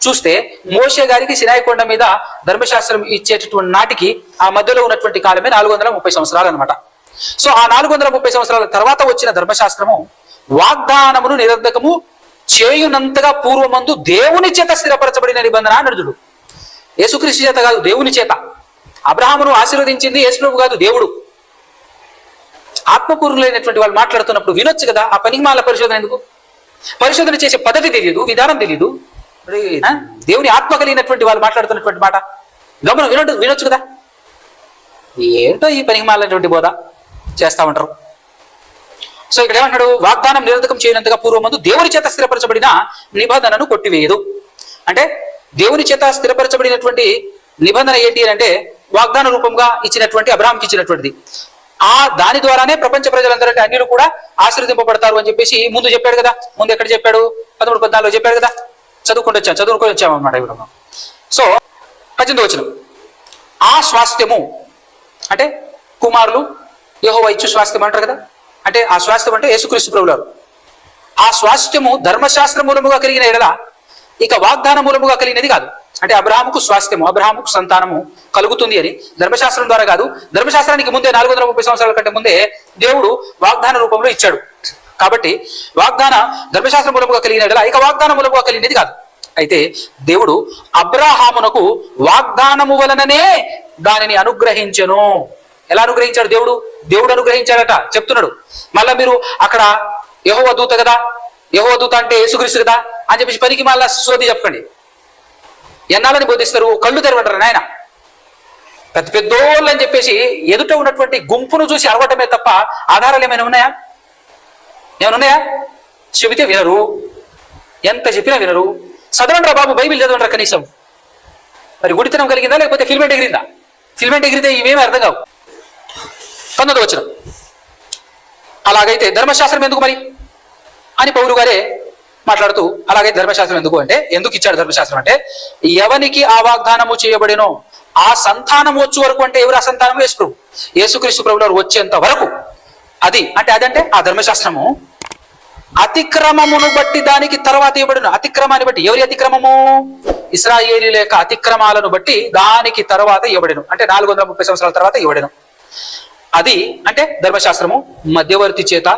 S1: చూస్తే మోషే గారికి సినాయి కొండ మీద ధర్మశాస్త్రం ఇచ్చేటటువంటి నాటికి ఆ మధ్యలో ఉన్నటువంటి కాలమే 430 సంవత్సరాలు అనమాట. సో ఆ 430 సంవత్సరాల తర్వాత వచ్చిన ధర్మశాస్త్రము వాగ్దానమును నిరర్ధకము చేయునంతగా పూర్వమందు దేవుని చేత స్థిరపరచబడిన నిబంధన నడుదుడు. యేసుక్రీస్తు చేత కాదు, దేవుని చేత. అబ్రహామును ఆశీర్వదించింది యేసుప్రభు కాదు, దేవుడు. ఆత్మపూర్వులైనటువంటి వాళ్ళు మాట్లాడుతున్నప్పుడు వినొచ్చు కదా. ఆ పనికిమాల పరిశోధన ఎందుకు? పరిశోధన చేసే పద్ధతి తెలియదు, విధానం తెలియదు. దేవుని ఆత్మ కలిగినటువంటి వాళ్ళు మాట్లాడుతున్నటువంటి మాట గమనం వినొచ్చు కదా. ఏంటో ఈ పనికిమాలైనటువంటి బోధ చేస్తా ఉంటారు. సో ఇక్కడ ఏమంటాడు? వాగ్దానం నిరర్ధకం చేయనంతగా పూర్వమందు దేవుని చేత స్థిరపరచబడిన నిబంధనను కొట్టివేయదు. అంటే దేవుని చేత స్థిరపరచబడినటువంటి నిబంధన ఏంటి అని అంటే, వాగ్దాన రూపంగా ఇచ్చినటువంటి అబ్రహాంకి ఇచ్చినటువంటిది. దాని ద్వారానే ప్రపంచ ప్రజలందరూ అంటే అన్యులు కూడా ఆశీర్వదింపబడతారు అని చెప్పేసి ముందు చెప్పాడు కదా. ముందు ఎక్కడ చెప్పాడు? 13-14లో చెప్పాడు కదా. చదువుకొని వచ్చామన్నమాట ఇప్పుడు. సో 18వ వచనం, ఆ స్వాస్థ్యము అంటే కుమారులు యెహోవా ఇచ్చు స్వాస్థ్యం అంటారు కదా. అంటే ఆ స్వాస్థ్యం అంటే యేసుక్రీస్తు ప్రభువారు. ఆ స్వాస్థ్యము ధర్మశాస్త్ర మూలముగా కలిగిన ఎడల ఇక వాగ్దాన మూలముగా కలిగినది కాదు. అంటే అబ్రహాముకు స్వాస్థ్యము, అబ్రహాముకు సంతానము కలుగుతుంది అని ధర్మశాస్త్రం ద్వారా కాదు. ధర్మశాస్త్రానికి ముందే 430 సంవత్సరాల కంటే ముందే దేవుడు వాగ్దాన రూపంలో ఇచ్చాడు. కాబట్టి ధర్మశాస్త్ర మూలముగా కలిగిన ఎడల ఇక వాగ్దాన మూలముగా కలిగినది కాదు. అయితే దేవుడు అబ్రహామునకు వాగ్దానము వలననే దానిని అనుగ్రహించెను. ఎలా అనుగ్రహించాడు? దేవుడు అనుగ్రహించాడట చెప్తున్నాడు. మళ్ళా మీరు అక్కడ యెహోవా దూత కదా, యెహోవా దూత అంటే యేసుక్రీస్తు కదా అని చెప్పేసి పనికి మళ్ళా సోది చెప్పండి. ఎన్నాలని బోధిస్తారు? కళ్ళు తెరవంటారు నాయన. పెద్ద పెద్దోళ్ళు అని చెప్పేసి ఎదుట ఉన్నటువంటి గుంపును చూసి అరవటమే తప్ప ఆధారాలు ఏమైనా ఉన్నాయా? చెబితే వినరు, ఎంత చెప్పినా వినరు. చదవండిరా బాబు, బైబిల్ చదవండిరా కనీసం. మరి గుడితనం కలిగిందా లేకపోతే ఫిల్మెంట్ ఎగిరిందా? ఫిల్మెంట్ ఎగిరితే ఇవేమీ అర్థం కావు. 19వ వచనం, అలాగైతే ధర్మశాస్త్రం ఎందుకు మరి అని పౌలు గారే మాట్లాడుతూ, అలాగైతే ధర్మశాస్త్రం ఎందుకు అంటే, ఎందుకు ఇచ్చాడు ధర్మశాస్త్రం అంటే, ఎవనికి ఆ వాగ్దానము చేయబడినో ఆ సంతానం వచ్చు వరకు. అంటే ఎవరు ఆ సంతానము? యేసుక్రీస్తు ప్రభువు వచ్చేంత వరకు. అదంటే ఆ ధర్మశాస్త్రము అతిక్రమమును బట్టి దానికి తర్వాత ఇవ్వబడిన. అతిక్రమాన్ని బట్టి. ఎవరి అతిక్రమము? ఇశ్రాయేలీయుల యొక్క అతిక్రమాలను బట్టి దానికి తర్వాత ఇవ్వబడిన. అంటే 430 సంవత్సరాల తర్వాత ఇవ్వబడిన. అంటే ధర్మశాస్త్రము మధ్యవర్తి చేత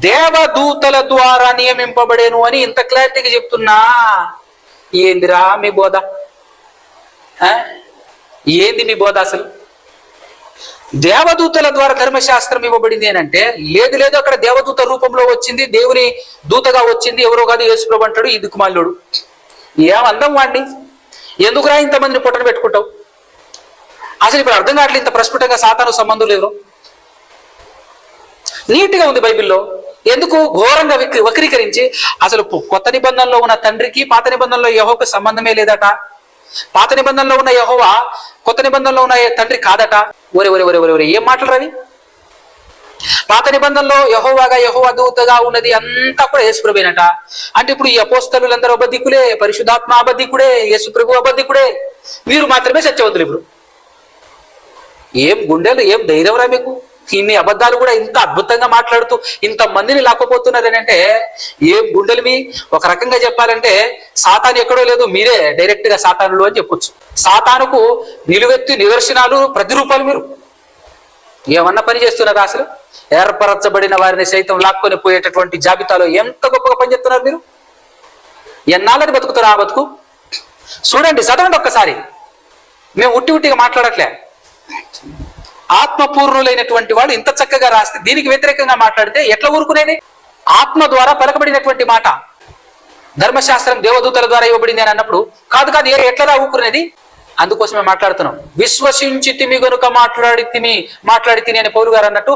S1: దేవదూతల ద్వారా నియమింపబడేను అని ఇంత క్లారిటీగా చెప్తున్నా. ఏందిరా మీ బోధ? ఏంది మీ బోధ అసలు? దేవదూతల ద్వారా ధర్మశాస్త్రం ఇవ్వబడింది అని అంటే, లేదు అక్కడ దేవదూత రూపంలో వచ్చింది, దేవుని దూతగా వచ్చింది, ఎవరో కాదు యేసుప్రభు అంటాడు. ఈ దిక్కుమాలుడు ఏమందం వాడిని. ఎందుకురా ఇంతమందిని పొట్టను పెట్టుకుంటావు? అసలు ఇప్పుడు అర్థం కావట్లేదు. ఇంత ప్రస్ఫుటంగా సాతాను సంబంధం లేదు. నీట్గా ఉంది బైబిల్లో, ఎందుకు ఘోరంగా వక్రీకరించి అసలు కొత్త నిబంధనలో ఉన్న తండ్రికి పాత నిబంధనలో యెహోవాకు సంబంధమే లేదట. పాత నిబంధనలో ఉన్న యెహోవా కొత్త నిబంధనలో ఉన్న తండ్రి కాదట. ఒరే ఏం మాటలు రవి? పాత నిబంధనలో యెహోవా దూతగా ఉన్నది అంతా కూడా యేసుప్రభువేనట. అంటే ఇప్పుడు ఈ అపోస్తలులందరూ అబద్ధికులే, పరిశుద్ధాత్మ అబద్ధికుడే, యేసుప్రభు అబద్ధికుడే, మీరు మాత్రమే సత్యవంతులు. ఇప్పుడు ఏం గుండెలు, ఏం ధైర్యం రా మీకు? ఇన్ని అబద్ధాలు కూడా ఇంత అద్భుతంగా మాట్లాడుతూ ఇంత మందిని లాక్కపోతున్నారు అంటే ఏం గుండెలు మీ. ఒక రకంగా చెప్పాలంటే సాతాను ఎక్కడో లేదు, మీరే డైరెక్ట్ గా సాతానులు అని చెప్పొచ్చు. సాతానుకు నిలువెత్తి నిదర్శనాలు ప్రతిరూపాలు మీరు. ఏమన్నా పని చేస్తున్నారా అసలు? ఏర్పరచబడిన వారిని సైతం లాక్కొని పోయేటటువంటి జాబితాలో ఎంత గొప్పగా పనిచేస్తున్నారు మీరు. ఎన్నాళ్ళని బతుకుతారు ఆ బతుకు? చూడండి, చదవండి ఒక్కసారి. మేము ఉట్టిగా మాట్లాడట్లే. ఆత్మపూర్ణులైనటువంటి వాళ్ళు ఇంత చక్కగా రాస్తే దీనికి వ్యతిరేకంగా మాట్లాడితే ఎట్లా ఊరుకునేది? ఆత్మ ద్వారా పలకబడినటువంటి మాట, ధర్మశాస్త్రం దేవదూతల ద్వారా ఇవ్వబడింది అని అన్నప్పుడు కాదు ఎట్లా ఊరుకునేది? అందుకోసమే మాట్లాడుతున్నాం. విశ్వసించి తిమి గనుక మాట్లాడి తిని అని పౌలు గారు అన్నట్టు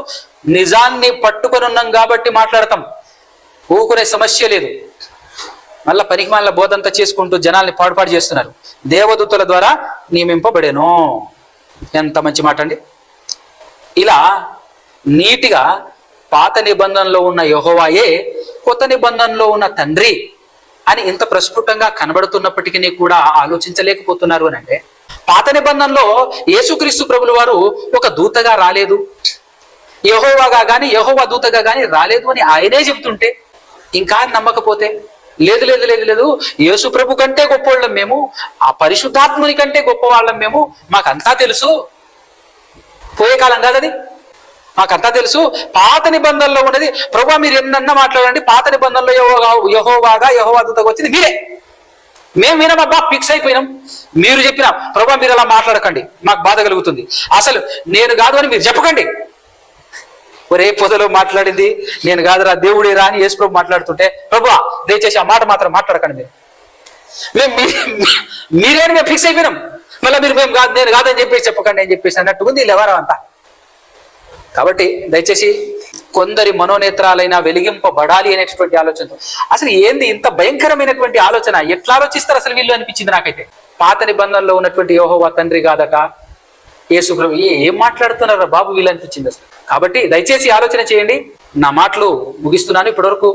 S1: నిజాన్ని పట్టుకొని ఉన్నాం కాబట్టి మాట్లాడతాం. ఊకునే సమస్య లేదు. మళ్ళా పనికి మళ్ళీ బోధంతా చేసుకుంటూ జనాల్ని పాడుపాడు చేస్తున్నారు. దేవదూతల ద్వారా నియమింపబడేను. ఎంత మంచి మాట అండి. ఇలా నీటిగా పాత నిబంధనలో ఉన్న యెహోవాయే కొత్త నిబంధనలో ఉన్న తండ్రి అని ఇంత ప్రస్ఫుటంగా కనబడుతున్నప్పటికీ కూడా ఆలోచించలేకపోతున్నారు అని అంటే, పాత నిబంధనలో యేసుక్రీస్తు ప్రభుల వారు ఒక దూతగా రాలేదు, యెహోవాగా గాని యెహోవా దూతగా గాని రాలేదు అని ఆయనే చెబుతుంటే ఇంకా నమ్మకపోతే, లేదు యేసు ప్రభు కంటే గొప్పవాళ్ళం మేము, ఆ పరిశుద్ధాత్ముని కంటే గొప్పవాళ్ళం మేము, మాకంతా తెలుసు. పోయే కాలం కాదది, మాకంతా తెలుసు. పాత నిబంధనలో ఉన్నది ప్రభు మీరు ఎన్నన్నా మాట్లాడండి, పాత నిబంధనలో యెహోవా దూతగా వచ్చింది మీరే. మేము వినమబ్బా, ఫిక్స్ అయిపోయినాం. మీరు చెప్పిన ప్రభు మీరు అలా మాట్లాడకండి, మాకు బాధ కలుగుతుంది, అసలు నేను కాదు అని మీరు చెప్పకండి. ఒరే పొదలో మాట్లాడింది నేను కాదురా దేవుడే రా అని యేసు ప్రభు మాట్లాడుతుంటే, ప్రభు దయచేసి ఆ మాట మాత్రం మాట్లాడకండి. మీరేని మేము ఫిక్స్ అయిపోయినాం, మళ్ళీ మీరు నేను కాదని చెప్పేసి చెప్పకండి అని చెప్పేసి అన్నట్టు ఉంది ఎవరా అంతా. కాబట్టి దయచేసి కొందరి మనోనేత్రాలైనా వెలిగింపబడాలి అనేటువంటి ఆలోచనతో, అసలు ఏంది ఇంత భయంకరమైనటువంటి ఆలోచన, ఎట్లా ఆలోచిస్తారు అసలు వీళ్ళు అనిపించింది నాకైతే. పాత నిబంధనలో ఉన్నటువంటి యెహోవా తండ్రి కాదట యేసు ప్రభు, ఏం మాట్లాడుతున్నారా బాబు వీళ్ళు అనిపించింది అసలు. కాబట్టి దయచేసి ఆలోచన చేయండి. నా మాటలు ముగిస్తున్నాను. ఇప్పటివరకు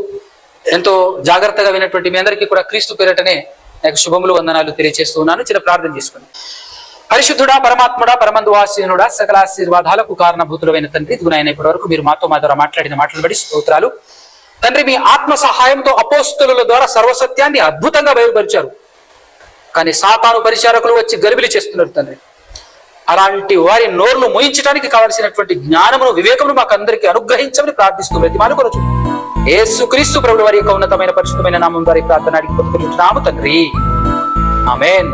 S1: ఎంతో జాగ్రత్తగా వినటువంటి మీ అందరికీ కూడా క్రీస్తు పేరటనే నాకు శుభములు వందనాలు తెలియజేస్తూ ఉన్నాను. చిన్న ప్రార్థన చేసుకుని. పరిశుద్ధుడా, పరమాత్ముడా, పరమందువాసీనుడా, సకల ఆశీర్వాదాలకు కారణభూతులైన తండ్రి, ఇదిగునైనా ఇప్పటి వరకు మీరు మాతో మా ద్వారా మాట్లాడిన మాటలు బట్టి స్తోత్రాలు తండ్రి. మీ ఆత్మ సహాయంతో అపోస్తలుల ద్వారా సర్వసత్యాన్ని అద్భుతంగా బయలుపరిచారు. కానీ సాతాను పరిచారకులు వచ్చి గలిబిలి చేస్తున్నారు తండ్రి. అలాంటి వారి నోర్లు మోయించడానికి కావలసినటువంటి జ్ఞానమును, వివేకమును మాకు అందరికీ అనుగ్రహించమని ప్రార్థిస్తూ ప్రతిమాను కొనచ్చు యేసుక్రీస్తు ప్రభువు వారి యొక్క ఉన్నతమైన పరిశుద్ధమైన నామం వారి ప్రార్థన అడిగి పొందుకుంటున్నాము తండ్రి. ఆమేన్.